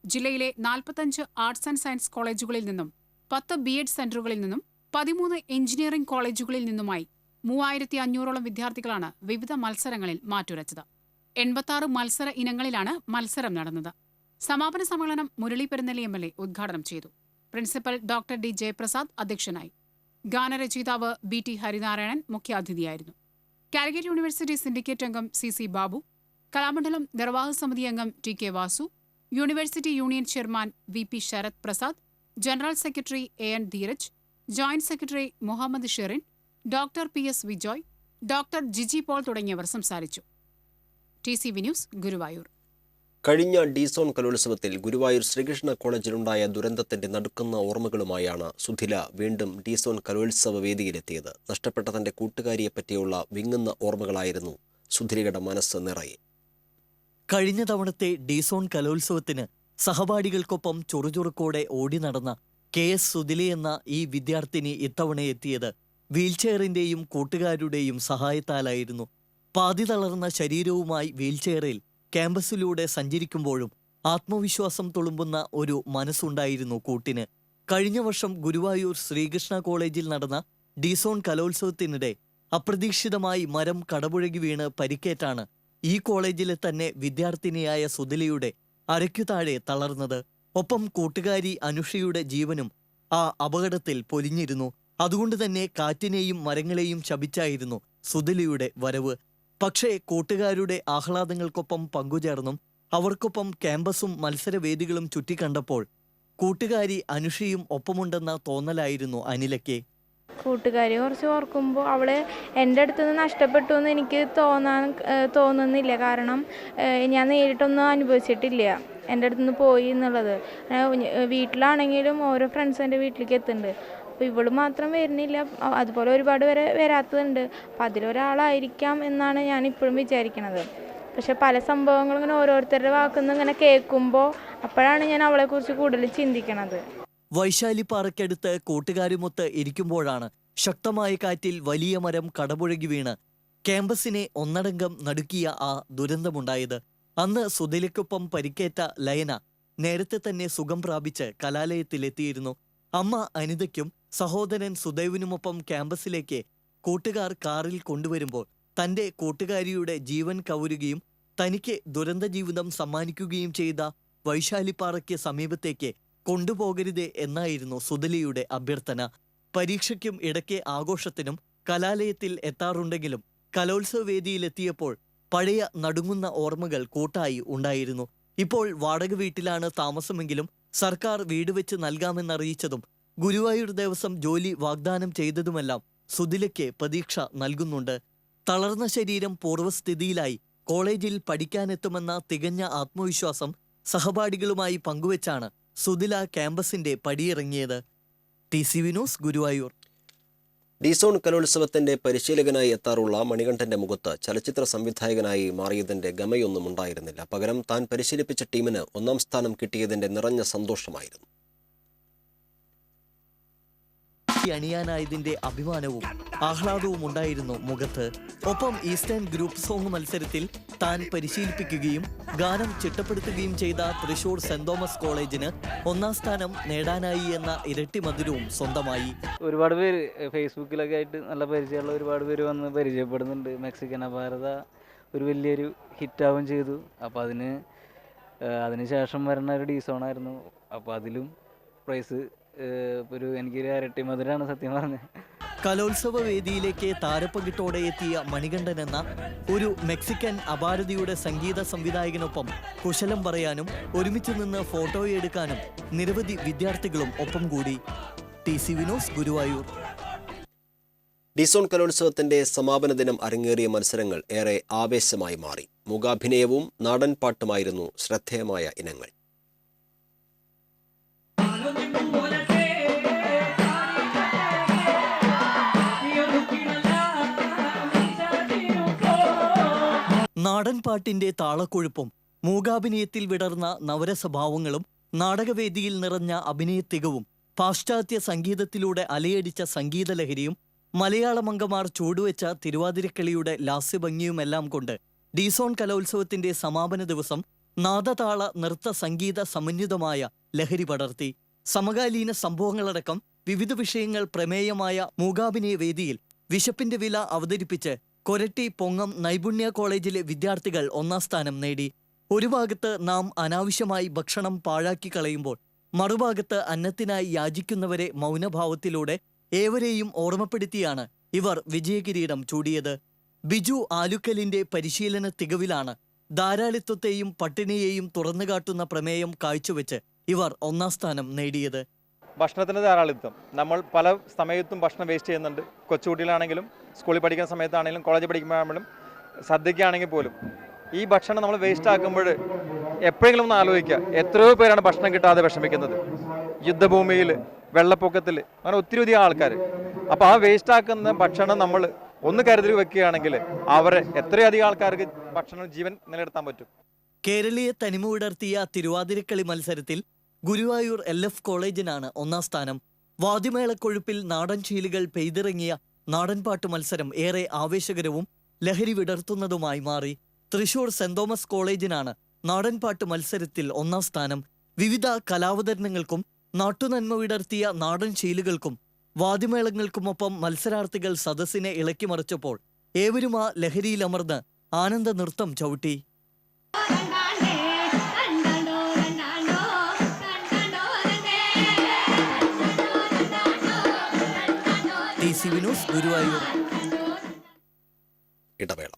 ജില്ലയിലെ 45 ആർട്സ് ആൻഡ് സയൻസ് കോളേജുകളിൽ നിന്നും 10 B.Ed സെന്ററുകളിൽ നിന്നും 13 എഞ്ചിനീയറിംഗ് കോളേജുകളിൽ നിന്നുമായി 3500ഓളം വിദ്യാർത്ഥികളാണ് വിവിധ മത്സരങ്ങളിൽ മാറ്റുരച്ചത്. 86 മത്സര ഇനങ്ങളിലാണ് മത്സരം നടന്നത്. സമാപന സമ്മേളനം മുരളി പെരുന്നെല്ലി MLA ഉദ്ഘാടനം ചെയ്തു. Principal doctor D. ജയപ്രസാദ് അധ്യക്ഷനായി. ഗാനരചയിതാവ് BT ഹരിനാരായണൻ മുഖ്യാതിഥിയായിരുന്നു. കാലിക്കറ്റ് യൂണിവേഴ്സിറ്റി സിൻഡിക്കേറ്റ് അംഗം CC ബാബു, കലാമണ്ഡലം നിർവാഹക സമിതി അംഗം TK Vasu, university union chairman VP Sarath Prasad, general secretary AN Dheeraj, joint secretary Muhammad Sherin, doctor PS Vijoy, doctor Jiji Paul തുടങ്ങിയവർ സംസാരിച്ചു. TCV news, Guruvayur. കഴിഞ്ഞ ഡിസോൺ കലോത്സവത്തിൽ ഗുരുവായൂർ ശ്രീകൃഷ്ണ കോളേജിലുണ്ടായ ദുരന്തത്തിന്റെ നടുക്കുന്ന ഓർമ്മകളുമായാണ് സുധില വീണ്ടും ഡിസോൺ കലോത്സവ വേദിയിലെത്തിയത്. നഷ്ടപ്പെട്ട തന്റെ കൂട്ടുകാരിയെപ്പറ്റിയുള്ള വിങ്ങുന്ന ഓർമ്മകളായിരുന്നു സുധിലയുടെ മനസ്സ് നിറയെ. കഴിഞ്ഞ തവണത്തെ ഡിസോൺ കലോത്സവത്തിന് സഹപാഠികൾക്കൊപ്പം ചുറുചുറുക്കോടെ ഓടി നടന്ന KS സുധില എന്ന ഈ വിദ്യാർത്ഥിനി ഇത്തവണ എത്തിയത് വീൽചെയറിന്റെയും കൂട്ടുകാരുടെയും സഹായത്താലായിരുന്നു. പാതി തളർന്ന ശരീരവുമായി വീൽചെയറിൽ ക്യാമ്പസിലൂടെ സഞ്ചരിക്കുമ്പോഴും ആത്മവിശ്വാസം തുളുമ്പുന്ന ഒരു മനസ്സുണ്ടായിരുന്നു കൂട്ടിന്. കഴിഞ്ഞ വർഷം ഗുരുവായൂർ ശ്രീകൃഷ്ണ കോളേജിൽ നടന്ന ഡിസോൺ കലോത്സവത്തിനിടെ അപ്രതീക്ഷിതമായി മരം കടപുഴകി വീണ് പരിക്കേറ്റാണ് ഈ കോളേജിലെ തന്നെ വിദ്യാർത്ഥിനിയായ സുധിലയുടെ അരയ്ക്കു താഴെ തളർന്നത്. ഒപ്പം കൂട്ടുകാരി അനുഷയുടെ ജീവനും ആ അപകടത്തിൽ പൊലിഞ്ഞിരുന്നു. അതുകൊണ്ട് തന്നെ കാറ്റിനെയും മരങ്ങളെയും ശപിച്ചായിരുന്നു സുധിലയുടെ വരവ്. പക്ഷേ കൂട്ടുകാരുടെ ആഹ്ലാദങ്ങൾക്കൊപ്പം പങ്കുചേർന്നും അവർക്കൊപ്പം ക്യാമ്പസും മത്സരവേദികളും ചുറ്റിക്കണ്ടപ്പോൾ കൂട്ടുകാരി അനുഷയും ഒപ്പമുണ്ടെന്ന തോന്നലായിരുന്നു അനിലയ്ക്ക്. കൂട്ടുകാരി കുറച്ച് ഓർക്കുമ്പോൾ അവൾ എൻ്റെ അടുത്ത് നിന്ന് നഷ്ടപ്പെട്ടു എന്ന് എനിക്ക് തോന്നുന്നില്ല. കാരണം ഞാൻ നേരിട്ടൊന്നും അനുഭവിച്ചിട്ടില്ല എൻ്റെ അടുത്ത് നിന്ന് പോയി എന്നുള്ളത്. വീട്ടിലാണെങ്കിലും ഓരോ ഫ്രണ്ട്സ് എൻ്റെ വീട്ടിലേക്ക് എത്തുന്നുണ്ട്. അപ്പോൾ ഇവള് മാത്രം വരുന്നില്ല, അതുപോലെ ഒരുപാട് പേരെ വരാത്തതുണ്ട്. അപ്പം അതിലൊരാളായിരിക്കാം എന്നാണ് ഞാൻ ഇപ്പോഴും വിചാരിക്കുന്നത്. പക്ഷെ പല സംഭവങ്ങളും ഇങ്ങനെ ഓരോരുത്തരുടെ വാക്കുന്ന് ഇങ്ങനെ കേൾക്കുമ്പോൾ അപ്പോഴാണ് ഞാൻ അവളെക്കുറിച്ച് കൂടുതൽ ചിന്തിക്കണത്. വൈശാലിപ്പാറയ്ക്കടുത്ത് കൂട്ടുകാരുമൊത്ത് ഇരിക്കുമ്പോഴാണ് ശക്തമായ കാറ്റിൽ വലിയ മരം കടപുഴകി വീണ് ക്യാമ്പസിനെ ഒന്നടങ്കം നടുക്കിയ ആ ദുരന്തമുണ്ടായത്. അന്ന് സുധിലയ്ക്കൊപ്പം പരിക്കേറ്റ ലയന നേരത്തെ തന്നെ സുഖം പ്രാപിച്ച് കലാലയത്തിലെത്തിയിരുന്നു. അമ്മ അനിതയ്ക്കും സഹോദരൻ സുദൈവിനുമൊപ്പം ക്യാമ്പസിലേക്ക് കൂട്ടുകാർ കാറിൽ കൊണ്ടുവരുമ്പോൾ തന്റെ കൂട്ടുകാരിയുടെ ജീവൻ കവരുകയും തനിക്ക് ദുരന്ത ജീവിതം സമ്മാനിക്കുകയും ചെയ്ത വൈശാലിപ്പാറയ്ക്ക് സമീപത്തേക്ക് കൊണ്ടുപോകരുതേ എന്നായിരുന്നു സുതലിയുടെ അഭ്യർത്ഥന. പരീക്ഷയ്ക്കും ഇടയ്ക്ക് ആഘോഷത്തിനും കലാലയത്തിൽ എത്താറുണ്ടെങ്കിലും കലോത്സവ വേദിയിലെത്തിയപ്പോൾ പഴയ നടുങ്ങുന്ന ഓർമ്മകൾ കൂട്ടായി ഉണ്ടായിരുന്നു. ഇപ്പോൾ വാടക വീട്ടിലാണ് താമസമെങ്കിലും സർക്കാർ വീട് വെച്ച് നൽകാമെന്നറിയിച്ചതും ഗുരുവായൂർ ദേവസ്വം ജോലി വാഗ്ദാനം ചെയ്തതുമെല്ലാം സുതിലയ്ക്ക് പ്രതീക്ഷ നൽകുന്നുണ്ട്. തളർന്ന ശരീരം പൂർവ്വസ്ഥിതിയിലായി കോളേജിൽ പഠിക്കാനെത്തുമെന്ന തികഞ്ഞ ആത്മവിശ്വാസം സഹപാഠികളുമായി പങ്കുവച്ചാണ് സുതില ക്യാമ്പസിന്റെ പടിയിറങ്ങിയത്. TCV news, Guruvayur. ഡിസോൺ കലോത്സവത്തിന്റെ പരിശീലകനായി എത്താറുള്ള മണികണ്ഠന്റെ മുഖത്ത് ചലച്ചിത്ര സംവിധായകനായി മാറിയതിന്റെ ഗമയൊന്നും ഉണ്ടായിരുന്നില്ല. പകരം താൻ പരിശീലിപ്പിച്ച ടീമിന് 1ാം സ്ഥാനം കിട്ടിയതിന്റെ നിറഞ്ഞ സന്തോഷമായിരുന്നു. അണിയാനായതിന്റെ അഭിമാനവും ആഹ്ലാദവും ഉണ്ടായിരുന്നു മുഖത്ത്. ഒപ്പം ഈസ്റ്റേൺ ഗ്രൂപ്പ് സോങ് മത്സരത്തിൽ താൻ പരിശീലിപ്പിക്കുകയും ഗാനം ചിട്ടപ്പെടുത്തുകയും ചെയ്ത തൃശൂർ സെന്റ് തോമസ് കോളേജിന് 1ാം സ്ഥാനം നേടാനായി എന്ന ഇരട്ടി മധുരവും സ്വന്തമായി. ഒരുപാട് പേര് ഫേസ്ബുക്കിലൊക്കെ ആയിട്ട് നല്ല പരിചയമുള്ള ഒരുപാട് പേര് വന്ന് പരിചയപ്പെടുന്നുണ്ട്. മെക്സിക്കൻ അപാരത ഒരു വലിയൊരു ഹിറ്റാവും ചെയ്തു. അപ്പോൾ അതിന് ശേഷം വരുന്ന ഒരു ഡിസോണായിരുന്നു. അപ്പോൾ അതിലും പ്രൈസ് എനിക്കൊരു ഇരട്ടി മധുരമാണ് സത്യം പറഞ്ഞത്. കലോത്സവ വേദിയിലേക്ക് താരപ്പകിട്ടോടെ എത്തിയ മണികണ്ഠൻ എന്ന ഒരു മെക്സിക്കൻ അപാരതയുടെ സംഗീത സംവിധായകനൊപ്പം കുശലം പറയാനും ഒരുമിച്ച് നിന്ന് ഫോട്ടോയെടുക്കാനും നിരവധി വിദ്യാർത്ഥികളും ഒപ്പം കൂടി. TCV news, Guruvayur. ഡിസോൺ കലോത്സവത്തിന്റെ സമാപന ദിനം അരങ്ങേറിയ മത്സരങ്ങൾ ഏറെ ആവേശമായി മാറി. മൂകാഭിനയവും നാടൻ പാട്ടുമായിരുന്നു ശ്രദ്ധേയമായ ഇനങ്ങൾ. നാടൻ പാട്ടിന്റെ താളക്കൊഴുപ്പും മൂകാഭിനയത്തിൽ വിടർന്ന നവരസഭാവങ്ങളും നാടകവേദിയിൽ നിറഞ്ഞ അഭിനയത്തികവും പാശ്ചാത്യ സംഗീതത്തിലൂടെ അലയടിച്ച സംഗീതലഹരിയും മലയാളമംഗമാർ ചൂടുവെച്ച തിരുവാതിരക്കളിയുടെ ലാസ്യഭംഗിയുമെല്ലാം കൊണ്ട് ഡിസോൺ കലോത്സവത്തിന്റെ സമാപന ദിവസം നാദതാള നൃത്ത സംഗീത സമന്വിതമായ ലഹരി പടർത്തി. സമകാലീന സംഭവങ്ങളടക്കം വിവിധ വിഷയങ്ങൾ പ്രമേയമായ മൂകാഭിനയ വേദിയിൽ വിശപ്പിന്റെ വില അവതരിപ്പിച്ച് കൊരട്ടി പൊങ്ങം നൈപുണ്യ കോളേജിലെ വിദ്യാർത്ഥികൾ 1ാം സ്ഥാനം നേടി. ഒരു ഭാഗത്ത് നാം അനാവശ്യമായി ഭക്ഷണം പാഴാക്കി കളയുമ്പോൾ മറുഭാഗത്ത് അന്നത്തിനായി യാചിക്കുന്നവരെ മൗനഭാവത്തിലൂടെ ഏവരെയും ഓർമ്മപ്പെടുത്തിയാണ് ഇവർ വിജയകിരീടം ചൂടിയത്. ബിജു ആലുക്കലിന്റെ പരിശീലന തികവിലാണ് ധാരാളിത്വത്തെയും പട്ടിണിയെയും തുറന്നുകാട്ടുന്ന പ്രമേയം കാഴ്ചവെച്ച് ഇവർ 1ാം സ്ഥാനം നേടിയത്. ഭക്ഷണത്തിൻ്റെ ധാരാളിത്വം. നമ്മൾ പല സമയത്തും ഭക്ഷണം വേസ്റ്റ് ചെയ്യുന്നുണ്ട്. കൊച്ചുകുട്ടികളാണെങ്കിലും സ്കൂളിൽ പഠിക്കുന്ന സമയത്താണെങ്കിലും കോളേജിൽ പഠിക്കുമ്പോഴാണെങ്കിലും ശ്രദ്ധിക്കുകയാണെങ്കിൽ പോലും ഈ ഭക്ഷണം നമ്മൾ വേസ്റ്റ് ആക്കുമ്പോൾ എപ്പോഴെങ്കിലും ഒന്ന് ആലോചിക്കുക, എത്രയോ പേരാണ് ഭക്ഷണം കിട്ടാതെ വിഷമിക്കുന്നത്. യുദ്ധഭൂമിയിൽ, വെള്ളപ്പൊക്കത്തിൽ, അങ്ങനെ ഒത്തിരി ആൾക്കാർ. അപ്പോൾ ആ വേസ്റ്റ് ആക്കുന്ന ഭക്ഷണം നമ്മൾ ഒന്ന് കരുതി വെക്കുകയാണെങ്കിൽ അവരെ എത്രയധികം ആൾക്കാർക്ക് ഭക്ഷണം ജീവൻ നിലനിർത്താൻ പറ്റും. കേരളീയ തനിമ വിടർത്തിയ തിരുവാതിരക്കളി മത്സരത്തിൽ ഗുരുവായൂർ LF കോളേജിനാണ് 1ാം സ്ഥാനം. വാദ്യമേളക്കൊഴുപ്പിൽ നാടൻ ശീലുകൾ പെയ്തിറങ്ങിയ നാടൻപാട്ട് മത്സരം ഏറെ ആവേശകരവും ലഹരി വിടർത്തുന്നതുമായി മാറി. തൃശൂർ സെന്റ് തോമസ് കോളേജിനാണ് നാടൻപാട്ട് മത്സരത്തിൽ 1ാം സ്ഥാനം. വിവിധ കലാവതരണങ്ങൾക്കും നാട്ടുനന്മ വിടർത്തിയ നാടൻ ശീലുകൾക്കും വാദ്യമേളങ്ങൾക്കുമൊപ്പം മത്സരാർത്ഥികൾ സദസ്സിനെ ഇളക്കിമറിച്ചപ്പോൾ ഏവരും ആ ലഹരിയിലമർന്ന് ആനന്ദ നൃത്തം ചവിട്ടി. TCV news, Guruvayur. ഇടവേള.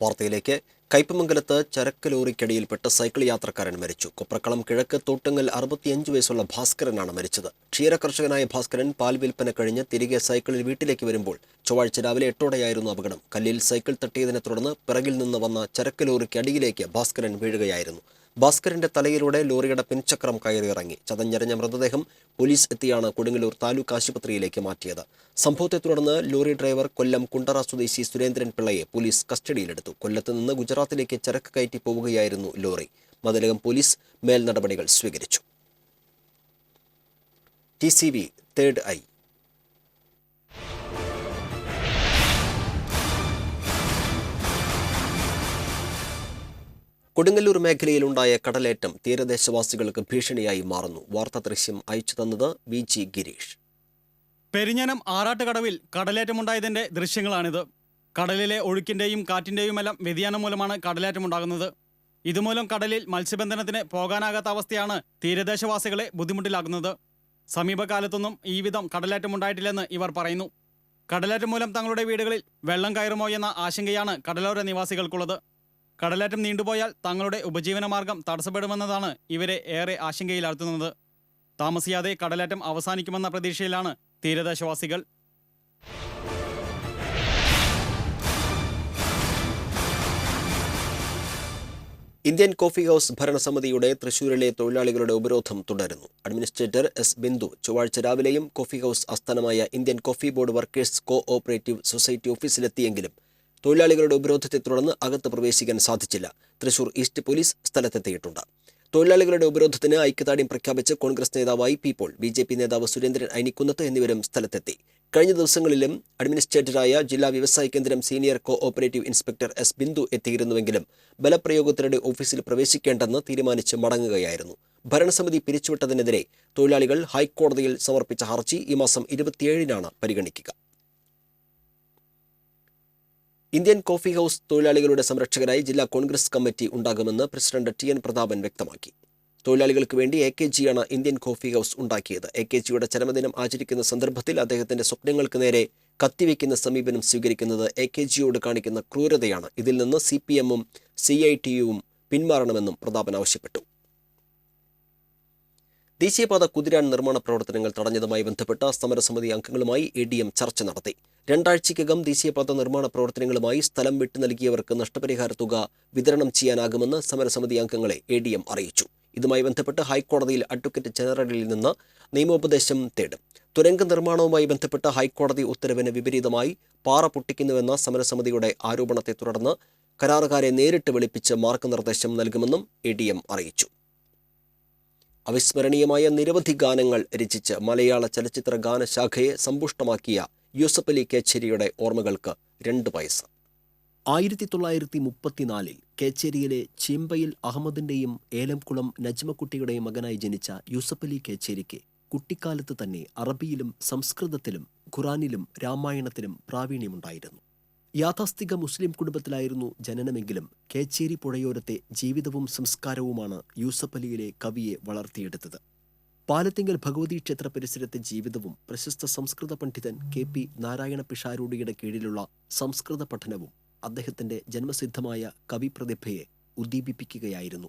വാർത്തയിലേക്ക്. കയ്പമംഗലത്ത് ചരക്ക് ലോറിക്കടിയിൽപ്പെട്ട് സൈക്കിൾ യാത്രക്കാരൻ മരിച്ചു. കൊപ്രക്കളം കിഴക്ക് തോട്ടുങ്ങൽ 65 വയസ്സുള്ള ഭാസ്കരനാണ് മരിച്ചത്. ക്ഷീരകർഷകനായ ഭാസ്കരൻ പാൽ വിൽപ്പന കഴിഞ്ഞ് തിരികെ സൈക്കിളിൽ വീട്ടിലേക്ക് വരുമ്പോൾ ചൊവ്വാഴ്ച രാവിലെ 8ഓടെയായിരുന്നു അപകടം. കല്ലിൽ സൈക്കിൾ തട്ടിയതിനെ തുടർന്ന് പിറകിൽ നിന്ന് വന്ന ചരക്ക് ലോറിക്ക് അടിയിലേക്ക് ഭാസ്കരൻ വീഴുകയായിരുന്നു. ഭാസ്കരന്റെ തലയിലൂടെ ലോറിയുടെ പിൻചക്രം കയറിയിറങ്ങി. ചതഞ്ഞരഞ്ഞ മൃതദേഹം പോലീസ് എത്തിയാണ് കൊടുങ്ങല്ലൂർ താലൂക്ക് ആശുപത്രിയിലേക്ക് മാറ്റിയത്. സംഭവത്തെ തുടർന്ന് ലോറി ഡ്രൈവർ കൊല്ലം കുണ്ടറ സ്വദേശി സുരേന്ദ്രൻ പിള്ളയെ പോലീസ് കസ്റ്റഡിയിലെടുത്തു. കൊല്ലത്ത് നിന്ന് ഗുജറാത്തിലേക്ക് ചരക്ക് കയറ്റി പോവുകയായിരുന്നു ലോറി. മതിലകം പോലീസ് മേൽ നടപടികൾ സ്വീകരിച്ചു. TCV third eye. കൊടുങ്ങല്ലൂർ മേഖലയിലുണ്ടായ കടലേറ്റം തീരദേശവാസികൾക്ക് ഭീഷണിയായി മാറുന്നു. വാർത്താ ദൃശ്യം അയച്ചു തന്നത് VG ഗിരീഷ്. പെരിഞ്ഞനം ആറാട്ടുകടവിൽ കടലേറ്റമുണ്ടായതിന്റെ ദൃശ്യങ്ങളാണിത്. കടലിലെ ഒഴുക്കിന്റെയും കാറ്റിന്റെയുമെല്ലാം വ്യതിയാനം മൂലമാണ് കടലേറ്റമുണ്ടാകുന്നത്. ഇതുമൂലം കടലിൽ മത്സ്യബന്ധനത്തിന് പോകാനാകാത്ത അവസ്ഥയാണ് തീരദേശവാസികളെ ബുദ്ധിമുട്ടിലാക്കുന്നത്. സമീപകാലത്തൊന്നും ഈ വിധം കടലേറ്റമുണ്ടായിട്ടില്ലെന്ന് ഇവർ പറയുന്നു. കടലേറ്റം മൂലം തങ്ങളുടെ വീടുകളിൽ വെള്ളം കയറുമോ എന്ന ആശങ്കയാണ് കടലോര നിവാസികൾക്കുള്ളത്. കടലേറ്റം നീണ്ടുപോയാൽ തങ്ങളുടെ ഉപജീവനമാർഗം തടസ്സപ്പെടുമെന്നതാണ് ഇവരെ ഏറെ ആശങ്കയിലാഴ്ത്തുന്നത്. താമസിയാതെ കടലേറ്റം അവസാനിക്കുമെന്ന പ്രതീക്ഷയിലാണ് തീരദേശവാസികൾ. ഇന്ത്യൻ കോഫി ഹൗസ് ഭരണസമിതിയുടെ തൃശൂരിലെ തൊഴിലാളികളുടെ ഉപരോധം തുടരുന്നു. അഡ്മിനിസ്ട്രേറ്റർ എസ് ബിന്ദു ചൊവ്വാഴ്ച രാവിലെയും കോഫി ഹൗസ് ആസ്ഥാനമായ Indian coffee board workers cooperative society ഓഫീസിലെത്തിയെങ്കിലും തൊഴിലാളികളുടെ ഉപരോധത്തെ തുടർന്ന് അകത്ത് പ്രവേശിക്കാൻ സാധിച്ചില്ല. തൃശൂർ ഈസ്റ്റ് പോലീസ് സ്ഥലത്തെത്തിയിട്ടുണ്ട്. തൊഴിലാളികളുടെ ഉപരോധത്തിന് ഐക്യദാർഢ്യം പ്രഖ്യാപിച്ച് കോൺഗ്രസ് നേതാവായി പി പോൾ, ബി.ജെ.പി നേതാവ് സുരേന്ദ്രൻ ഐനിക്കുന്നത്ത് എന്നിവരും സ്ഥലത്തെത്തി. കഴിഞ്ഞ ദിവസങ്ങളിലും അഡ്മിനിസ്ട്രേറ്ററായ ജില്ലാ വ്യവസായ കേന്ദ്രം senior cooperative inspector S Bindu എത്തിയിരുന്നുവെങ്കിലും ബലപ്രയോഗത്തിനിടെ ഓഫീസിൽ പ്രവേശിക്കേണ്ടെന്ന് തീരുമാനിച്ച് മടങ്ങുകയായിരുന്നു. ഭരണസമിതി പിരിച്ചുവിട്ടതിനെതിരെ തൊഴിലാളികൾ ഹൈക്കോടതിയിൽ സമർപ്പിച്ച ഹർജി ഈ മാസം 27-നാണ് പരിഗണിക്കുക. ഇന്ത്യൻ കോഫി ഹൗസ് തൊഴിലാളികളുടെ സംരക്ഷകരായി ജില്ലാ കോൺഗ്രസ് കമ്മിറ്റി ഉണ്ടാകുമെന്ന് പ്രസിഡന്റ് ടി.എൻ. പ്രതാപൻ വ്യക്തമാക്കി. തൊഴിലാളികൾക്ക് വേണ്ടി എ.കെ.ജിയാണ് ഇന്ത്യൻ കോഫി ഹൗസ് ഉണ്ടാക്കിയത്. എ.കെ.ജിയുടെ ചരമദിനം ആചരിക്കുന്ന സന്ദർഭത്തിൽ അദ്ദേഹത്തിന്റെ സ്വപ്നങ്ങൾക്ക് നേരെ കത്തിവെക്കുന്ന സമീപനം സ്വീകരിക്കുന്നത് എ.കെ.ജിയോട് കാണിക്കുന്ന ക്രൂരതയാണ്. ഇതിൽ നിന്ന് CPM-ഉം CITU-വും പിന്മാറണമെന്നും പ്രതാപൻ ആവശ്യപ്പെട്ടു. ദേശീയപാത കുതിരാൻ നിർമ്മാണ പ്രവർത്തനങ്ങൾ തടഞ്ഞതുമായി ബന്ധപ്പെട്ട സമരസമിതി അംഗങ്ങളുമായി ADM ചർച്ച നടത്തി. 2 ആഴ്ചയ്ക്കകം ദേശീയപാത നിർമ്മാണ പ്രവർത്തനങ്ങളുമായി സ്ഥലം വിട്ടു നൽകിയവർക്ക് നഷ്ടപരിഹാര തുക വിതരണം ചെയ്യാനാകുമെന്ന് സമരസമിതി അംഗങ്ങളെ ADM അറിയിച്ചു. ഇതുമായി ബന്ധപ്പെട്ട് ഹൈക്കോടതിയിൽ അഡ്വക്കേറ്റ് ജനറലിൽ നിന്ന് നിയമോപദേശം തേടും. തുരങ്ക നിർമ്മാണവുമായി ബന്ധപ്പെട്ട ഹൈക്കോടതി ഉത്തരവിന് വിപരീതമായി പാറ പൊട്ടിക്കുന്നുവെന്ന സമരസമിതിയുടെ ആരോപണത്തെ തുടർന്ന് കരാറുകാരെ നേരിട്ട് വിളിപ്പിച്ച് മാർഗനിർദ്ദേശം നൽകുമെന്നും ADM അറിയിച്ചു. അവിസ്മരണീയമായ നിരവധി ഗാനങ്ങൾ രചിച്ച് മലയാള ചലച്ചിത്ര ഗാനശാഖയെ സമ്പുഷ്ടമാക്കിയ യൂസഫ് അലി കേച്ചേരിയുടെ ഓർമ്മകൾക്ക് 2 വയസ്സ്. 1934 കേച്ചേരിയിലെ ചീമ്പയിൽ അഹമ്മദിന്റെയും ഏലംകുളം നജ്മക്കുട്ടിയുടെയും മകനായി ജനിച്ച യൂസഫ് അലി കേച്ചേരിക്ക് കുട്ടിക്കാലത്ത് തന്നെ അറബിയിലും സംസ്കൃതത്തിലും ഖുറാനിലും രാമായണത്തിലും പ്രാവീണ്യമുണ്ടായിരുന്നു. യാഥാസ്ഥിക മുസ്ലിം കുടുംബത്തിലായിരുന്നു ജനനമെങ്കിലും കേച്ചേരി പുഴയോരത്തെ ജീവിതവും സംസ്കാരവുമാണ് യൂസഫ് അലിയിലെ കവിയെ വളർത്തിയെടുത്തത്. പാലത്തിങ്കൽ ഭഗവതി ക്ഷേത്ര പരിസരത്തെ ജീവിതവും പ്രശസ്ത സംസ്കൃത പണ്ഡിതൻ KP നാരായണ പിഷാരൂഢിയുടെ കീഴിലുള്ള സംസ്കൃത പഠനവും അദ്ദേഹത്തിന്റെ ജന്മസിദ്ധമായ കവിപ്രതിഭയെ ഉദ്ദീപിപ്പിക്കുകയായിരുന്നു.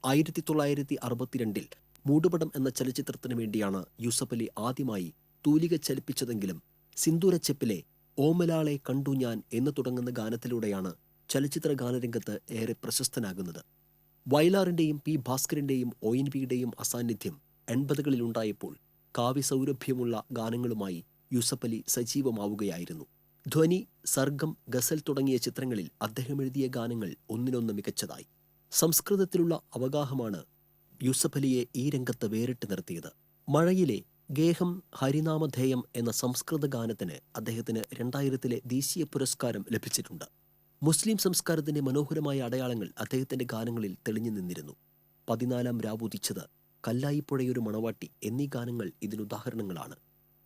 1962 മൂടുപടം എന്ന ചലച്ചിത്രത്തിനു വേണ്ടിയാണ് യൂസഫ് അലി ആദ്യമായി തൂലിക ചലിപ്പിച്ചതെങ്കിലും സിന്ദൂരച്ചെപ്പിലെ ഓമലാളെ കണ്ടു ഞാൻ എന്ന് തുടങ്ങുന്ന ഗാനത്തിലൂടെയാണ് ചലച്ചിത്ര ഗാനരംഗത്ത് ഏറെ പ്രശസ്തനാകുന്നത്. വയലാറിന്റെയും P. ഭാസ്കരന്റെയും ONVയുടെയും അസാന്നിധ്യം 80കളിലുണ്ടായപ്പോൾ കാവ്യസൗരഭ്യമുള്ള ഗാനങ്ങളുമായി യൂസഫ് അലി സജീവമാവുകയായിരുന്നു. ധ്വനി, സർഗം, ഗസൽ തുടങ്ങിയ ചിത്രങ്ങളിൽ അദ്ദേഹം എഴുതിയ ഗാനങ്ങൾ ഒന്നിനൊന്ന് മികച്ചതായി. സംസ്കൃതത്തിലുള്ള അവഗാഹമാണ് യൂസഫ് അലിയെ ഈ രംഗത്ത് വേറിട്ട് നിർത്തിയത്. മഴയിലെ ഗേഹം ഹരിനാമധേയം എന്ന സംസ്കൃത ഗാനത്തിന് അദ്ദേഹത്തിന് 2000-ലെ ദേശീയ പുരസ്കാരം ലഭിച്ചിട്ടുണ്ട്. മുസ്ലിം സംസ്കാരത്തിന്റെ മനോഹരമായ അടയാളങ്ങൾ അദ്ദേഹത്തിന്റെ ഗാനങ്ങളിൽ തെളിഞ്ഞു നിന്നിരുന്നു. 14 രാവുദിച്ചത്, കല്ലായിപ്പുഴയൊരു മണവാട്ടി എന്നീ ഗാനങ്ങൾ ഇതിനുദാഹരണങ്ങളാണ്.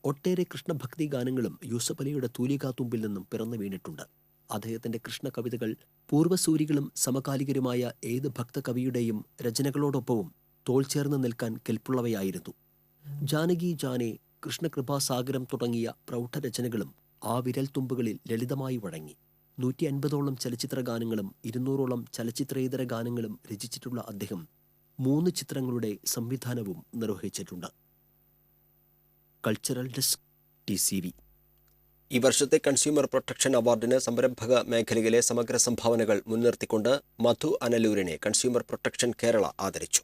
ഒട്ടേറെ കൃഷ്ണഭക്തി ഗാനങ്ങളും യൂസഫ് അലിയുടെ തൂലികാത്തുമ്പിൽ നിന്നും പിറന്നു വീണിട്ടുണ്ട്. അദ്ദേഹത്തിന്റെ കൃഷ്ണ കവിതകൾ പൂർവ്വസൂരികളും സമകാലികരുമായ ഏത് ഭക്തകവിയുടെയും രചനകളോടൊപ്പവും തോൾ ചേർന്ന് നിൽക്കാൻ കെൽപ്പുള്ളവയായിരുന്നു. ജാനകി ജാനെ, കൃഷ്ണകൃപാസാഗരം തുടങ്ങിയ പ്രൗഢരചനകളും ആ വിരൽത്തുമ്പുകളിൽ ലളിതമായി വഴങ്ങി. 150ഓളം ചലച്ചിത്ര ഗാനങ്ങളും 200ഓളം ചലച്ചിത്രേതര ഗാനങ്ങളും രചിച്ചിട്ടുള്ള അദ്ദേഹം 3 ചിത്രങ്ങളുടെ സംവിധാനവും നിർവഹിച്ചിട്ടുണ്ട്. Cultural desk TCV. ഈ വർഷത്തെ കൺസ്യൂമർ പ്രൊട്ടക്ഷൻ അവാർഡിന് സംരംഭക മേഖലയിലെ സമഗ്ര സംഭാവനകൾ മുൻനിർത്തിക്കൊണ്ട് മധു അനലൂരിനെ കൺസ്യൂമർ പ്രൊട്ടക്ഷൻ കേരള ആദരിച്ചു.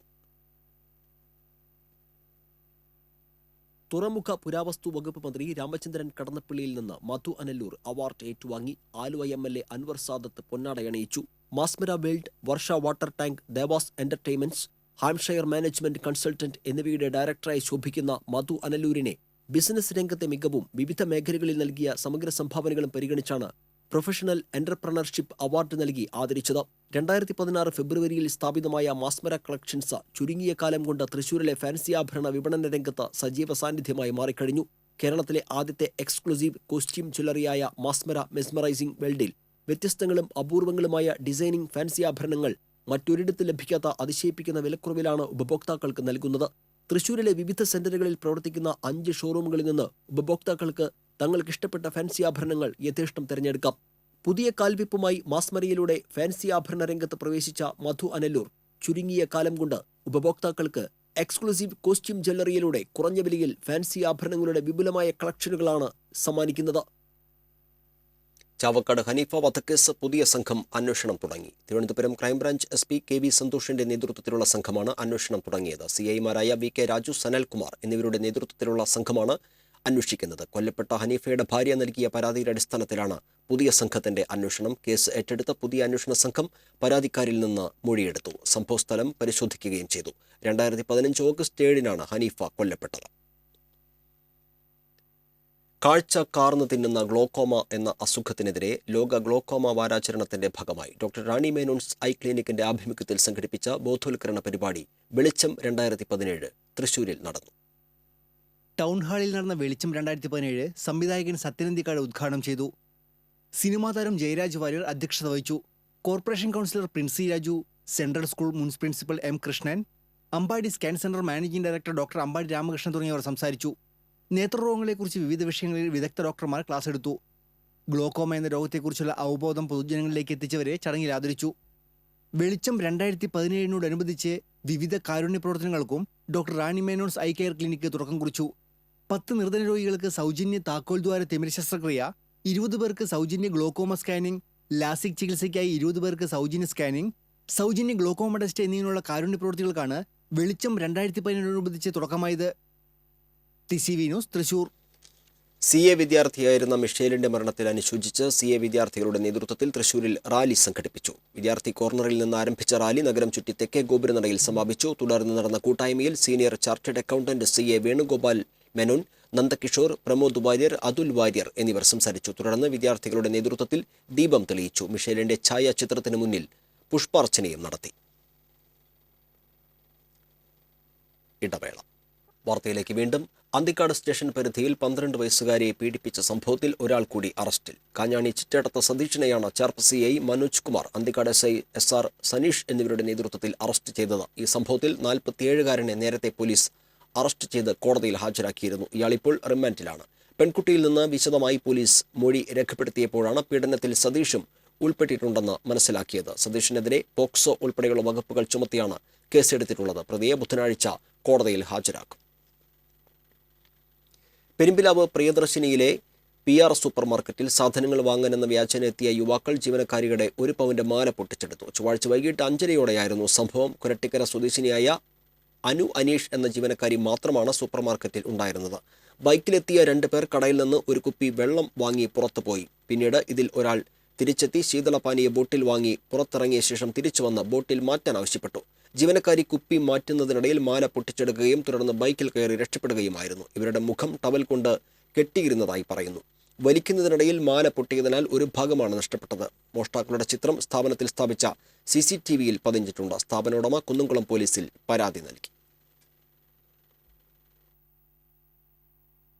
തുറമുഖ പുരാവസ്തു വകുപ്പ് മന്ത്രി രാമചന്ദ്രൻ കടന്നപ്പള്ളിയിൽ നിന്ന് മധു അനല്ലൂർ അവാർഡ് ഏറ്റുവാങ്ങി. ആലുവ MLA അൻവർ സാദത്ത് പൊന്നാടയണിയിച്ചു. Masmara world, Varsha water tank, Devas entertainments, Hampshire management consultant എന്നിവയുടെ ഡയറക്ടറായി ശോഭിക്കുന്ന മധു അനല്ലൂരിനെ ബിസിനസ് രംഗത്തെ മികവും വിവിധ മേഖലകളിൽ നൽകിയ സമഗ്ര സംഭാവനകളും പരിഗണിച്ചാണ് പ്രൊഫഷണൽ എന്റർപ്രണർഷിപ്പ് അവാർഡ് നൽകി ആദരിച്ചത്. 2016 ഫെബ്രുവരിയിൽ സ്ഥാപിതമായ മാസ്മര കളക്ഷൻസ് ചുരുങ്ങിയ കാലം കൊണ്ട് തൃശൂരിലെ ഫാൻസി ആഭരണ വിപണന രംഗത്ത് സജീവ സാന്നിധ്യമായി മാറിക്കഴിഞ്ഞു. കേരളത്തിലെ ആദ്യത്തെ എക്സ്ക്ലൂസീവ് കോസ്റ്റ്യൂം ജ്വല്ലറിയായ മാസ്മര മെസ്മറൈസിംഗ് വേൾഡിൽ വ്യത്യസ്തങ്ങളും അപൂർവങ്ങളുമായ ഡിസൈനിങ് ഫാൻസി ആഭരണങ്ങൾ മറ്റൊരിടത്ത് ലഭിക്കാത്ത അതിശയിപ്പിക്കുന്ന വിലക്കുറവിലാണ് ഉപഭോക്താക്കൾക്ക് നൽകുന്നത്. തൃശൂരിലെ വിവിധ സെന്ററുകളിൽ പ്രവർത്തിക്കുന്ന 5 ഷോറൂമുകളിൽ നിന്ന് ഉപഭോക്താക്കൾക്ക് തങ്ങൾക്കിഷ്ടപ്പെട്ട ഫാൻസി ആഭരണങ്ങൾ യഥേഷ്ടം തിരഞ്ഞെടുക്കാം. പുതിയ കാൽവെപ്പുമായി മാസ്മരയിലൂടെ ഫാൻസി ആഭരണ രംഗത്ത് പ്രവേശിച്ച മധു അനല്ലൂർ ചുരുങ്ങിയ കാലം കൊണ്ട് ഉപഭോക്താക്കൾക്ക് എക്സ്ക്ലൂസീവ് കോസ്റ്റ്യൂം ജ്വല്ലറിയിലൂടെ കുറഞ്ഞ വിലയിൽ ഫാൻസി ആഭരണങ്ങളുടെ വിപുലമായ കളക്ഷനുകളാണ് സമ്മാനിക്കുന്നത്. ചാവക്കാട് ഹനീഫ വധക്കേസ് പുതിയ സംഘം അന്വേഷണം തുടങ്ങി. തിരുവനന്തപുരം ക്രൈംബ്രാഞ്ച് SP KV സന്തോഷിന്റെ നേതൃത്വത്തിലുള്ള സംഘമാണ് അന്വേഷണം തുടങ്ങിയത്. CIമാരായ VK രാജു, സനൽകുമാർ എന്നിവരുടെ നേതൃത്വത്തിലുള്ള സംഘമാണ് അന്വേഷിക്കുന്നത്. കൊല്ലപ്പെട്ട ഹനീഫയുടെ ഭാര്യ നൽകിയ പരാതിയുടെ അടിസ്ഥാനത്തിലാണ് പുതിയ സംഘത്തിന്റെ അന്വേഷണം. കേസ് ഏറ്റെടുത്ത പുതിയ അന്വേഷണ സംഘം പരാതിക്കാരിൽ നിന്ന് മൊഴിയെടുത്തു. സംഭവസ്ഥലം പരിശോധിക്കുകയും ചെയ്തു. 2015 ഓഗസ്റ്റ് 7-നാണ് ഹനീഫ കൊല്ലപ്പെട്ടത്. കാഴ്ച കാർന്നു തിന്നുന്ന ഗ്ലോക്കോമ എന്ന അസുഖത്തിനെതിരെ ലോക ഗ്ലോക്കോമ വാരാചരണത്തിന്റെ ഭാഗമായി ഡോക്ടർ റാണി മേനോൻസ് ഐ ക്ലിനിക്കിന്റെ ആഭിമുഖ്യത്തിൽ സംഘടിപ്പിച്ച ബോധവൽക്കരണ പരിപാടി വെളിച്ചം 2017 തൃശൂരിൽ നടന്നു. ടൗൺ ഹാളിൽ നടന്ന വെളിച്ചം 2017 സംവിധായകൻ സത്യനന്ദിക്കാട് ഉദ്ഘാടനം ചെയ്തു. സിനിമാ താരം ജയരാജ് വാര്യർ അധ്യക്ഷത വഹിച്ചു. Corporation councillor Princy Raju, central school മുൻ principal M Krishnan, Ambadi scan centre managing director doctor Ambadi Ramakrishnan തുടങ്ങിയവർ സംസാരിച്ചു. നേത്രരോഗങ്ങളെക്കുറിച്ച് വിവിധ വിഷയങ്ങളിൽ വിദഗ്ധ ഡോക്ടർമാർ ക്ലാസ് എടുത്തു. ഗ്ലോക്കോമ എന്ന രോഗത്തെക്കുറിച്ചുള്ള അവബോധം പൊതുജനങ്ങളിലേക്ക് എത്തിച്ചവരെ ചടങ്ങിൽ ആദരിച്ചു. വെളിച്ചം 2017നോടനുബന്ധിച്ച് വിവിധ കാരുണ്യ പ്രവർത്തനങ്ങൾക്കും ഡോക്ടർ റാണി മേനോൻസ് ഐ കെയർ ക്ലിനിക്ക് തുടക്കം കുറിച്ചു. 10 നിർധന രോഗികൾക്ക് സൗജന്യ താക്കോൽ ദ്വാര തിമിര ശസ്ത്രക്രിയ, 20 പേർക്ക് സൗജന്യ ഗ്ലോക്കോമ സ്കാനിംഗ്, ലാസിക് ചികിത്സയ്ക്കായി 20 പേർക്ക് സൗജന്യ സ്കാനിംഗ്, സൗജന്യ ഗ്ലോക്കോമ ടെസ്റ്റ് എന്നിങ്ങനെയുള്ള കാരുണ്യ പ്രവൃത്തികൾക്കാണ് വെളിച്ചം 2017നോടനുബന്ധിച്ച് തുടക്കമായത്. TCV news Thrissur. CA വിദ്യാർത്ഥിയായിരുന്ന മിഷേലിന്റെ മരണത്തിൽ അനുശോചിച്ച് CA വിദ്യാർത്ഥികളുടെ നേതൃത്വത്തിൽ തൃശൂരിൽ റാലി സംഘടിപ്പിച്ചു. വിദ്യാർത്ഥി കോർണറിൽ നിന്ന് ആരംഭിച്ച റാലി നഗരം ചുറ്റി തെക്കേ ഗോപുരനടയിൽ സമാപിച്ചു. തുടർന്ന് നടന്ന കൂട്ടായ്മയിൽ senior chartered accountant CA Venugopal Menon, Nandakishore, Pramod Warrier, Athul Warrier എന്നിവർ സംസാരിച്ചു. തുടർന്ന് വിദ്യാർത്ഥികളുടെ നേതൃത്വത്തിൽ ദീപം തെളിയിച്ചു. മിഷേലിന്റെ ഛായാചിത്രത്തിന് മുന്നിൽ പുഷ്പാർച്ചനയും നടത്തി. ഇടവേള. വാർത്തയിലേക്ക് വീണ്ടും. അന്തിക്കാട് സ്റ്റേഷൻ പരിധിയിൽ 12 വയസ്സുകാരിയെ പീഡിപ്പിച്ച സംഭവത്തിൽ ഒരാൾ കൂടി അറസ്റ്റിൽ. കാഞ്ഞാണി ചിറ്റേടത്ത് സതീഷിനെയാണ് Cherpu CI Manoj Kumar, Anthikad SI SR Saneesh എന്നിവരുടെ നേതൃത്വത്തിൽ അറസ്റ്റ് ചെയ്തത്. ഈ സംഭവത്തിൽ 47-കാരനെ നേരത്തെ പോലീസ് അറസ്റ്റ് ചെയ്ത് കോടതിയിൽ ഹാജരാക്കിയിരുന്നു. ഇയാളിപ്പോൾ റിമാൻഡിലാണ്. പെൺകുട്ടിയിൽ നിന്ന് വിശദമായി പോലീസ് മൊഴി രേഖപ്പെടുത്തിയപ്പോഴാണ് പീഡനത്തിൽ സതീഷും ഉൾപ്പെട്ടിട്ടുണ്ടെന്ന് മനസ്സിലാക്കിയത്. സതീഷിനെതിരെ പോക്സോ ഉൾപ്പെടെയുള്ള വകുപ്പുകൾ ചുമത്തിയാണ് കേസെടുത്തിട്ടുള്ളത്. പ്രതിയെ ബുധനാഴ്ച കോടതിയിൽ ഹാജരാക്കും. പെരുമ്പിലാവ് പ്രിയദർശിനിയിലെ PR സൂപ്പർ മാർക്കറ്റിൽ സാധനങ്ങൾ വാങ്ങാനെന്ന വ്യാജനെത്തിയ യുവാക്കൾ ജീവനക്കാരിയുടെ 1 പവന്റെ മാല പൊട്ടിച്ചെടുത്തു. ചൊവ്വാഴ്ച വൈകിട്ട് 5:30യോടെയായിരുന്നു സംഭവം. കുരട്ടിക്കര സ്വദേശിനിയായ അനു അനീഷ് എന്ന ജീവനക്കാരി മാത്രമാണ് സൂപ്പർ മാർക്കറ്റിൽ ഉണ്ടായിരുന്നത്. ബൈക്കിലെത്തിയ 2 പേർ കടയിൽ നിന്ന് ഒരു കുപ്പി വെള്ളം വാങ്ങി പുറത്തുപോയി. പിന്നീട് ഇതിൽ ഒരാൾ തിരിച്ചെത്തി ശീതളപാനീയ ബോട്ടിൽ വാങ്ങി പുറത്തിറങ്ങിയ ശേഷം തിരിച്ചു വന്ന് ബോട്ടിൽ മാറ്റാൻ ആവശ്യപ്പെട്ടു. ജീവനക്കാരി കുപ്പി മാറ്റുന്നതിനിടയിൽ മാല പൊട്ടിച്ചെടുക്കുകയും തുടർന്ന് ബൈക്കിൽ കയറി രക്ഷപ്പെടുകയുമായിരുന്നു. ഇവരുടെ മുഖം ടവൽ കൊണ്ട് കെട്ടിയിരുന്നതായി പറയുന്നു. വലിക്കുന്നതിനിടയിൽ മാല പൊട്ടിയതിനാൽ ഒരു ഭാഗമാണ് നഷ്ടപ്പെട്ടത്. മോഷ്ടാക്കളുടെ ചിത്രം സ്ഥാപനത്തിൽ സ്ഥാപിച്ച CCTVയിൽ പതിഞ്ഞിട്ടുണ്ട്. സ്ഥാപന ഉടമ കുന്നംകുളം പോലീസിൽ പരാതി നൽകി.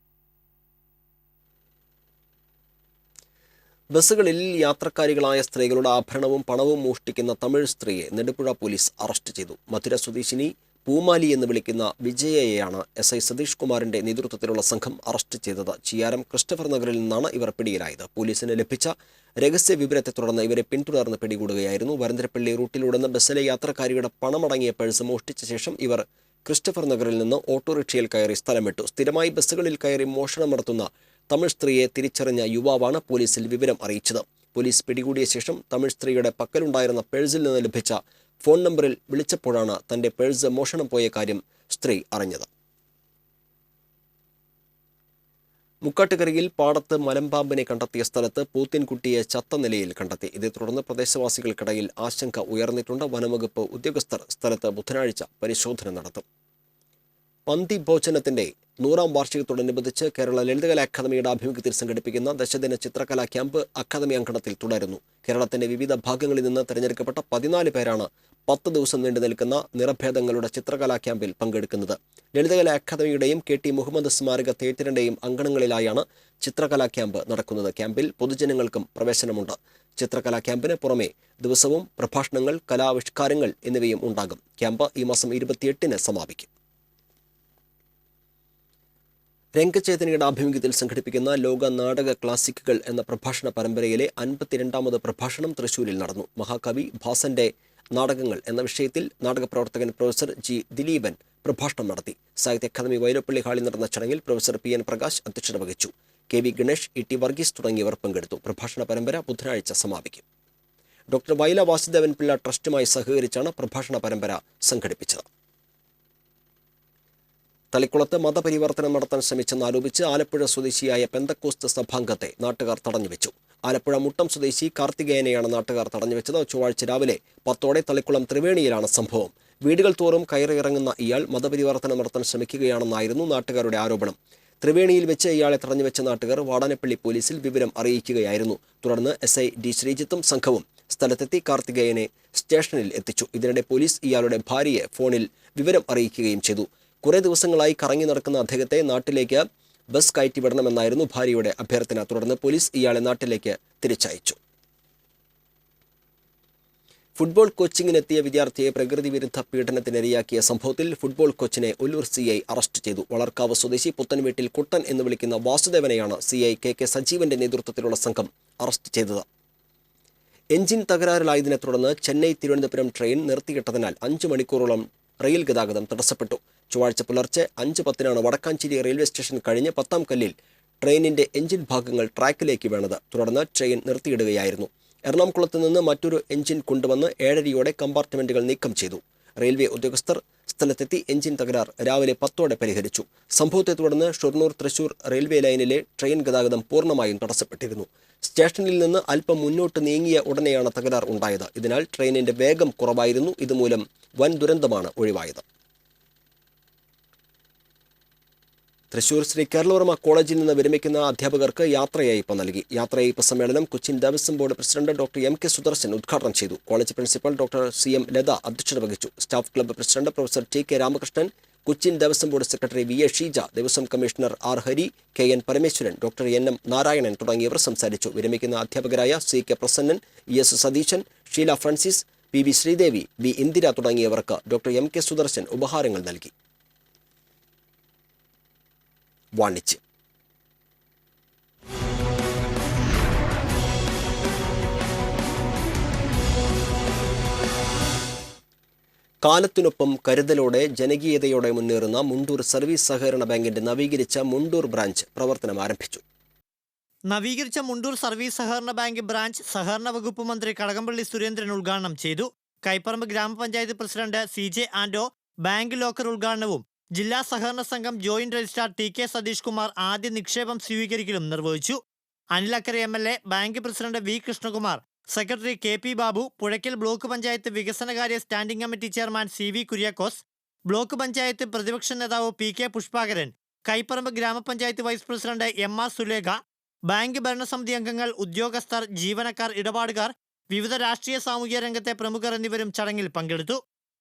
ബസ്സുകളിൽ യാത്രക്കാരികളായ സ്ത്രീകളുടെ ആഭരണവും പണവും മോഷ്ടിക്കുന്ന തമിഴ് സ്ത്രീയെ നെടുപുഴ പോലീസ് അറസ്റ്റ് ചെയ്തു. മധുര സ്വദേശിനി പൂമാലി എന്ന് വിളിക്കുന്ന വിജയയെയാണ് SI സതീഷ് കുമാറിന്റെ നേതൃത്വത്തിലുള്ള സംഘം അറസ്റ്റ് ചെയ്തത്. ചിയാരം ക്രിസ്റ്റഫർ നഗറിൽ നിന്നാണ് ഇവർ പിടിയിലായത്. പോലീസിന് ലഭിച്ച രഹസ്യ വിവരത്തെ തുടർന്ന് ഇവരെ പിന്തുടർന്ന് പിടികൂടുകയായിരുന്നു. വരന്തരപ്പള്ളി റൂട്ടിലൂടെന്ന് ബസ്സിലെ യാത്രക്കാരിയുടെ പണമടങ്ങിയ പേഴ്സ് മോഷ്ടിച്ച ശേഷം ഇവർ ക്രിസ്റ്റഫർ നഗറിൽ നിന്ന് ഓട്ടോറിക്ഷയിൽ കയറി സ്ഥലം വിട്ടു. സ്ഥിരമായി ബസ്സുകളിൽ കയറി മോഷണം നടത്തുന്ന തമിഴ് സ്ത്രീയെ തിരിച്ചറിഞ്ഞ യുവാവാണ് പോലീസിൽ വിവരം അറിയിച്ചത്. പോലീസ് പിടികൂടിയ ശേഷം തമിഴ് സ്ത്രീയുടെ പക്കലുണ്ടായിരുന്ന പേഴ്സിൽ നിന്ന് ലഭിച്ച ഫോൺ നമ്പറിൽ വിളിച്ചപ്പോഴാണ് തന്റെ പേഴ്സ് മോഷണം പോയ കാര്യം സ്ത്രീ അറിഞ്ഞത്. മുക്കാട്ടുകരയിൽ പാടത്ത് മലമ്പാമ്പിനെ കണ്ടെത്തിയ സ്ഥലത്ത് പോത്തിൻകുട്ടിയെ ചത്ത നിലയിൽ കണ്ടെത്തി. ഇതേ തുടർന്ന് പ്രദേശവാസികൾക്കിടയിൽ ആശങ്ക ഉയർന്നിട്ടുണ്ട്. വനംവകുപ്പ് ഉദ്യോഗസ്ഥർ സ്ഥലത്ത് ബുധനാഴ്ച പരിശോധന നടത്തും. പന്തി ഭോജനത്തിന്റെ 100ാം വാർഷികത്തോടനുബന്ധിച്ച് കേരള ലളിതകലാ അക്കാദമിയുടെ ആഭിമുഖ്യത്തിൽ സംഘടിപ്പിക്കുന്ന ദശദിന ചിത്രകലാ ക്യാമ്പ് അക്കാദമി അങ്കണത്തിൽ തുടരുന്നു. കേരളത്തിന്റെ വിവിധ ഭാഗങ്ങളിൽ നിന്ന് തിരഞ്ഞെടുക്കപ്പെട്ട 14 പേരാണ് 10 ദിവസം നീണ്ടു നിൽക്കുന്ന നിറഭേദങ്ങളുടെ ചിത്രകലാ ക്യാമ്പിൽ പങ്കെടുക്കുന്നത്. ലളിതകലാ അക്കാദമിയുടെയും KT മുഹമ്മദ് സ്മാരക തിയേറ്ററിന്റെയും അങ്കണങ്ങളിലായാണ് ചിത്രകലാ ക്യാമ്പ് നടക്കുന്നത്. ക്യാമ്പിൽ പൊതുജനങ്ങൾക്കും പ്രവേശനമുണ്ട്. ചിത്രകലാ ക്യാമ്പിന് പുറമെ ദിവസവും പ്രഭാഷണങ്ങൾ, കലാവിഷ്കാരങ്ങൾ എന്നിവയും ഉണ്ടാകും. ക്യാമ്പ് ഈ മാസം 28-ന് സമാപിക്കും. രംഗചേതനയുടെ ആഭിമുഖ്യത്തിൽ സംഘടിപ്പിക്കുന്ന ലോക നാടക ക്ലാസിക്കുകൾ എന്ന പ്രഭാഷണ പരമ്പരയിലെ 52ാമത് പ്രഭാഷണം തൃശൂരിൽ നടന്നു. മഹാകവി ഭാസന്റെ നാടകങ്ങൾ എന്ന വിഷയത്തിൽ നാടകപ്രവർത്തകൻ പ്രൊഫസർ G. ദിലീപൻ പ്രഭാഷണം നടത്തി. സാഹിത്യ അക്കാദമി വൈലോപ്പള്ളി ഹാളിൽ നടന്ന ചടങ്ങിൽ പ്രൊഫസർ PN പ്രകാശ് അധ്യക്ഷത വഹിച്ചു. KV ഗണേഷ്, ET വർഗീസ് തുടങ്ങിയവർ പങ്കെടുത്തു. പ്രഭാഷണ പരമ്പര ബുധനാഴ്ച സമാപിക്കും. ഡോക്ടർ വൈല വാസുദേവൻ പിള്ള ട്രസ്റ്റുമായി സഹകരിച്ചാണ് പ്രഭാഷണ പരമ്പര സംഘടിപ്പിച്ചത്. തളിക്കുളത്ത് മതപരിവർത്തനം നടത്താൻ ശ്രമിച്ചെന്നാരോപിച്ച് ആലപ്പുഴ സ്വദേശിയായ പെന്തക്കോസ്ത് സഭാംഗത്തെ നാട്ടുകാർ തടഞ്ഞുവെച്ചു. ആലപ്പുഴ മുട്ടം സ്വദേശി കാർത്തികേയനെയാണ് നാട്ടുകാർ തടഞ്ഞുവെച്ചത്. ചൊവ്വാഴ്ച രാവിലെ 10ഓടെ തളിക്കുളം ത്രിവേണിയിലാണ് സംഭവം. വീടുകൾ തോറും കയറിയിറങ്ങുന്ന ഇയാൾ മതപരിവർത്തനം നടത്താൻ ശ്രമിക്കുകയാണെന്നായിരുന്നു നാട്ടുകാരുടെ ആരോപണം. ത്രിവേണിയിൽ വെച്ച് ഇയാളെ തടഞ്ഞുവെച്ച നാട്ടുകാർ വാടാനപ്പള്ളി പോലീസിൽ വിവരം അറിയിക്കുകയായിരുന്നു. തുടർന്ന് SI D. ശ്രീജിത്തും സംഘവും സ്ഥലത്തെത്തി കാർത്തികേയനെ സ്റ്റേഷനിൽ എത്തിച്ചു. ഇതിനിടെ പോലീസ് ഇയാളുടെ ഭാര്യയെ ഫോണിൽ വിവരം അറിയിക്കുകയും ചെയ്തു. കുറേ ദിവസങ്ങളായി കറങ്ങി നടക്കുന്ന അദ്ദേഹത്തെ നാട്ടിലേക്ക് ബസ് കയറ്റി വിടണമെന്നായിരുന്നു ഭാര്യയുടെ അഭ്യർത്ഥന. തുടർന്ന് പോലീസ് ഇയാളെ നാട്ടിലേക്ക് തിരിച്ചയച്ചു. ഫുട്ബോൾ കോച്ചിങ്ങിനെത്തിയ വിദ്യാർത്ഥിയെ പ്രകൃതി വിരുദ്ധ പീഡനത്തിനിരയാക്കിയ സംഭവത്തിൽ ഫുട്ബോൾ കോച്ചിനെ ഒല്ലൂർ CI അറസ്റ്റ് ചെയ്തു. വളർക്കാവ് സ്വദേശി പുത്തൻവീട്ടിൽ കുട്ടൻ എന്ന് വിളിക്കുന്ന വാസുദേവനെയാണ് CI KK സജീവന്റെ നേതൃത്വത്തിലുള്ള സംഘം അറസ്റ്റ് ചെയ്തത്. എഞ്ചിൻ തകരാറിലായതിനെ തുടർന്ന് ചെന്നൈ തിരുവനന്തപുരം ട്രെയിൻ നിർത്തിയിട്ടതിനാൽ 5 മണിക്കൂറോളം റെയിൽ ഗതാഗതം തടസ്സപ്പെട്ടു. ചൊവ്വാഴ്ച പുലർച്ചെ 5:10 വടക്കാഞ്ചേരി റെയിൽവേ സ്റ്റേഷൻ കഴിഞ്ഞ് 10ാം കല്ലിൽ ട്രെയിനിന്റെ എഞ്ചിൻ ഭാഗങ്ങൾ ട്രാക്കിലേക്ക് വീണത്. തുടർന്ന് ട്രെയിൻ നിർത്തിയിടുകയായിരുന്നു. എറണാകുളത്ത് നിന്ന് മറ്റൊരു എഞ്ചിൻ കൊണ്ടുവന്ന് 7:30 കമ്പാർട്ട്മെന്റുകൾ നീക്കം ചെയ്തു. റെയിൽവേ ഉദ്യോഗസ്ഥർ സ്ഥലത്തെത്തി എഞ്ചിൻ തകരാർ രാവിലെ 10ഓടെ പരിഹരിച്ചു. സംഭവത്തെ തുടർന്ന് ഷൊർണൂർ തൃശൂർ റെയിൽവേ ലൈനിലെ ട്രെയിൻ ഗതാഗതം പൂർണ്ണമായും തടസ്സപ്പെട്ടിരുന്നു. സ്റ്റേഷനിൽ നിന്ന് അല്പം മുന്നോട്ട് നീങ്ങിയ ഉടനെയാണ് തകരാർ ഉണ്ടായത്. ഇതിനാൽ ട്രെയിനിന്റെ വേഗം കുറവായിരുന്നു. ഇതുമൂലം വൻ ദുരന്തമാണ് ഒഴിവായത്. തൃശൂർ ശ്രീ കേരളവർമ്മ കോളേജിൽ നിന്ന് വിരമിക്കുന്ന അധ്യാപകർക്ക് യാത്രയയപ്പ് നൽകി. യാത്രയയപ്പ് സമ്മേളനം Cochin Devaswom board president doctor MK Sudarshan ഉദ്ഘാടനം ചെയ്തു. College principal doctor CM Latha അധ്യക്ഷത വഹിച്ചു. Staff club president professor TK Ramakrishnan, Cochin Devaswom board secretary VA Sheeja, Devaswom commissioner R Hari, KN Parameswaran, doctor NM Narayanan തുടങ്ങിയവർ സംസാരിച്ചു. വിരമിക്കുന്ന അധ്യാപകരായ CK Prasannan, ES Satheesan, Sheela Francis, PV Sreedevi, B Indira തുടങ്ങിയവർക്ക് ഡോക്ടർ MK സുദർശൻ ഉപഹാരങ്ങൾ നൽകി. വാണിജ്യം. കാലത്തിനൊപ്പം കരുതലോടെ ജനകീയതയോടെ മുന്നേറുന്ന മുണ്ടൂർ സർവീസ് സഹകരണ ബാങ്കിന്റെ നവീകരിച്ച മുണ്ടൂർ ബ്രാഞ്ച് പ്രവർത്തനം ആരംഭിച്ചു. നവീകരിച്ച മുണ്ടൂർ സർവീസ് സഹകരണ ബാങ്ക് ബ്രാഞ്ച് സഹകരണ വകുപ്പ് മന്ത്രി കടകംപള്ളി സുരേന്ദ്രൻ ഉദ്ഘാടനം ചെയ്തു. കൈപ്പറമ്പ് ഗ്രാമപഞ്ചായത്ത് president CJ Ando bank locker ഉദ്ഘാടനവും ജില്ലാ സഹകരണ സംഘം joint registrar TK Satheesh Kumar ആദ്യ നിക്ഷേപം സ്വീകരിക്കലും നിർവഹിച്ചു. Anil Akkara MLA, bank president V Krishnakumar, secretary KP Babu, Puzhakkal block panchayat വികസനകാര്യ standing committee chairman CV Kuriakose, block panchayat പ്രതിപക്ഷ നേതാവ് PK പുഷ്പാകരൻ, കൈപ്പറമ്പ് ഗ്രാമപഞ്ചായത്ത് vice president MR Sulekha, bank ഭരണസമിതി അംഗങ്ങൾ, ഉദ്യോഗസ്ഥർ, ജീവനക്കാർ, ഇടപാടുകാർ, വിവിധ രാഷ്ട്രീയ സാമൂഹ്യ രംഗത്തെ പ്രമുഖർ എന്നിവരും ചടങ്ങിൽ പങ്കെടുത്തു.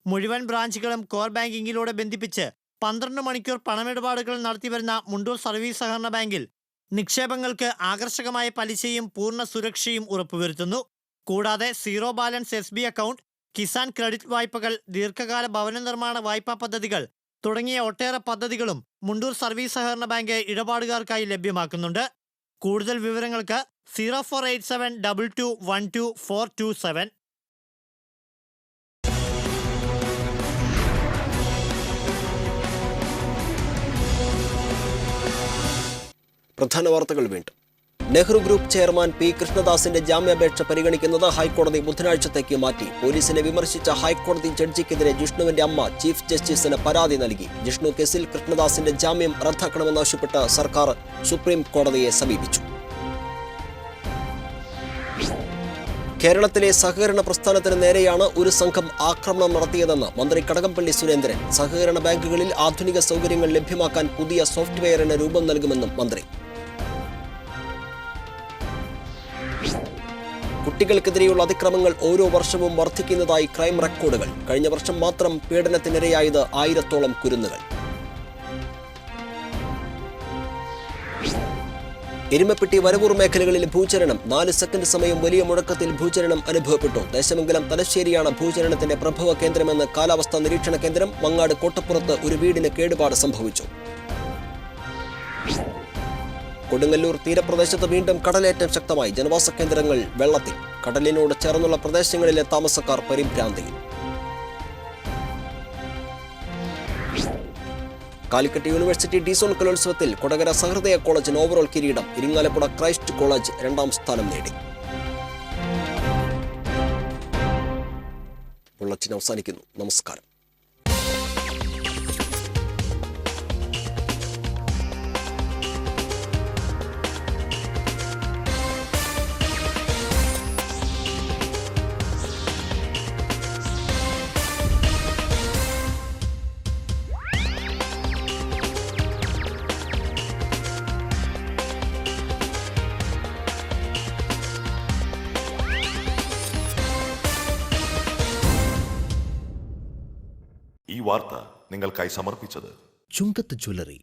മുഴുവൻ ബ്രാഞ്ചുകളും കോർ ബാങ്കിങ്ങിലൂടെ ബന്ധിപ്പിച്ച് 12 മണിക്കൂർ പണമിടപാടുകൾ നടത്തിവരുന്ന മുണ്ടൂർ സർവീസ് സഹകരണ ബാങ്കിൽ നിക്ഷേപങ്ങൾക്ക് ആകർഷകമായ പലിശയും പൂർണ്ണ സുരക്ഷയും ഉറപ്പുവരുത്തുന്നു. കൂടാതെ zero balance SB account, Kisan credit വായ്പകൾ, ദീർഘകാല ഭവന നിർമ്മാണ വായ്പാ പദ്ധതികൾ തുടങ്ങിയ ഒട്ടേറെ പദ്ധതികളും മുണ്ടൂർ സർവീസ് സഹകരണ ബാങ്ക് ഇടപാടുകാർക്കായി ലഭ്യമാക്കുന്നുണ്ട്. കൂടുതൽ വിവരങ്ങൾക്ക് 0487221227. പ്രധാന വാർത്തകൾ വീണ്ടും. നെഹ്റു ഗ്രൂപ്പ് ചെയർമാൻ P കൃഷ്ണദാസിന്റെ ജാമ്യാപേക്ഷ പരിഗണിക്കുന്നത് ഹൈക്കോടതി ബുധനാഴ്ചത്തേക്ക് മാറ്റി. പോലീസിനെ വിമർശിച്ച ഹൈക്കോടതി ജഡ്ജിക്കെതിരെ ജിഷ്ണുവിന്റെ അമ്മ ചീഫ് ജസ്റ്റിസിന് പരാതി നൽകി. ജിഷ്ണു കേസിൽ കൃഷ്ണദാസിന്റെ ജാമ്യം റദ്ദാക്കണമെന്നാവശ്യപ്പെട്ട് സർക്കാർ സുപ്രീം കോടതിയെ സമീപിച്ചു. കേരളത്തിലെ സഹകരണ പ്രസ്ഥാനത്തിന് നേരെയാണ് ഒരു സംഘം ആക്രമണം നടത്തിയതെന്ന് മന്ത്രി കടകംപള്ളി സുരേന്ദ്രൻ. സഹകരണ ബാങ്കുകളിൽ ആധുനിക സൗകര്യങ്ങൾ ലഭ്യമാക്കാൻ പുതിയ സോഫ്റ്റ്വെയറിന് രൂപം നൽകുമെന്നും മന്ത്രി. കുട്ടികൾക്കെതിരെയുള്ള അതിക്രമങ്ങൾ ഓരോ വർഷവും വർദ്ധിക്കുന്നതായി ക്രൈം റെക്കോർഡുകൾ. കഴിഞ്ഞ വർഷം മാത്രം പീഡനത്തിനിരയായത് 1000-ഓളം കുരുന്നുകൾ. എരുമപ്പെട്ടി വരവൂർ മേഖലകളിൽ ഭൂചലനം. 4 സെക്കൻഡ് സമയം വലിയ മുഴക്കത്തിൽ ഭൂചലനം അനുഭവപ്പെട്ടു. ദേശമംഗലം തലശ്ശേരിയാണ് ഭൂചലനത്തിന്റെ പ്രഭവ കേന്ദ്രമെന്ന് കാലാവസ്ഥാ നിരീക്ഷണ കേന്ദ്രം. മങ്ങാട് കോട്ടപ്പുറത്ത് ഒരു വീടിന് കേടുപാട് സംഭവിച്ചു. കൊടുങ്ങല്ലൂർ തീരപ്രദേശത്ത് വീണ്ടും കടലേറ്റം ശക്തമായി. ജനവാസ കേന്ദ്രങ്ങൾ വെള്ളത്തിൽ. കടലിനോട് ചേർന്നുള്ള പ്രദേശങ്ങളിലെ താമസക്കാർ പരിഭ്രാന്തിയിൽ. കാലിക്കറ്റ് യൂണിവേഴ്സിറ്റി ഡിസോൺ കലോത്സവത്തിൽ കൊടകര സഹൃദയ കോളേജിന് ഓവറോൾ കിരീടം. ഇരിങ്ങാലക്കുട ക്രൈസ്റ്റ് കോളേജ് 2ാം സ്ഥാനം നേടി. ബുള്ളറ്റിൻ അവസാനിക്കുന്നു. നമസ്കാരം. ഈ വാർത്ത നിങ്ങൾക്കായി സമർപ്പിച്ചത് ചുങ്കത്ത് ജ്വല്ലറി.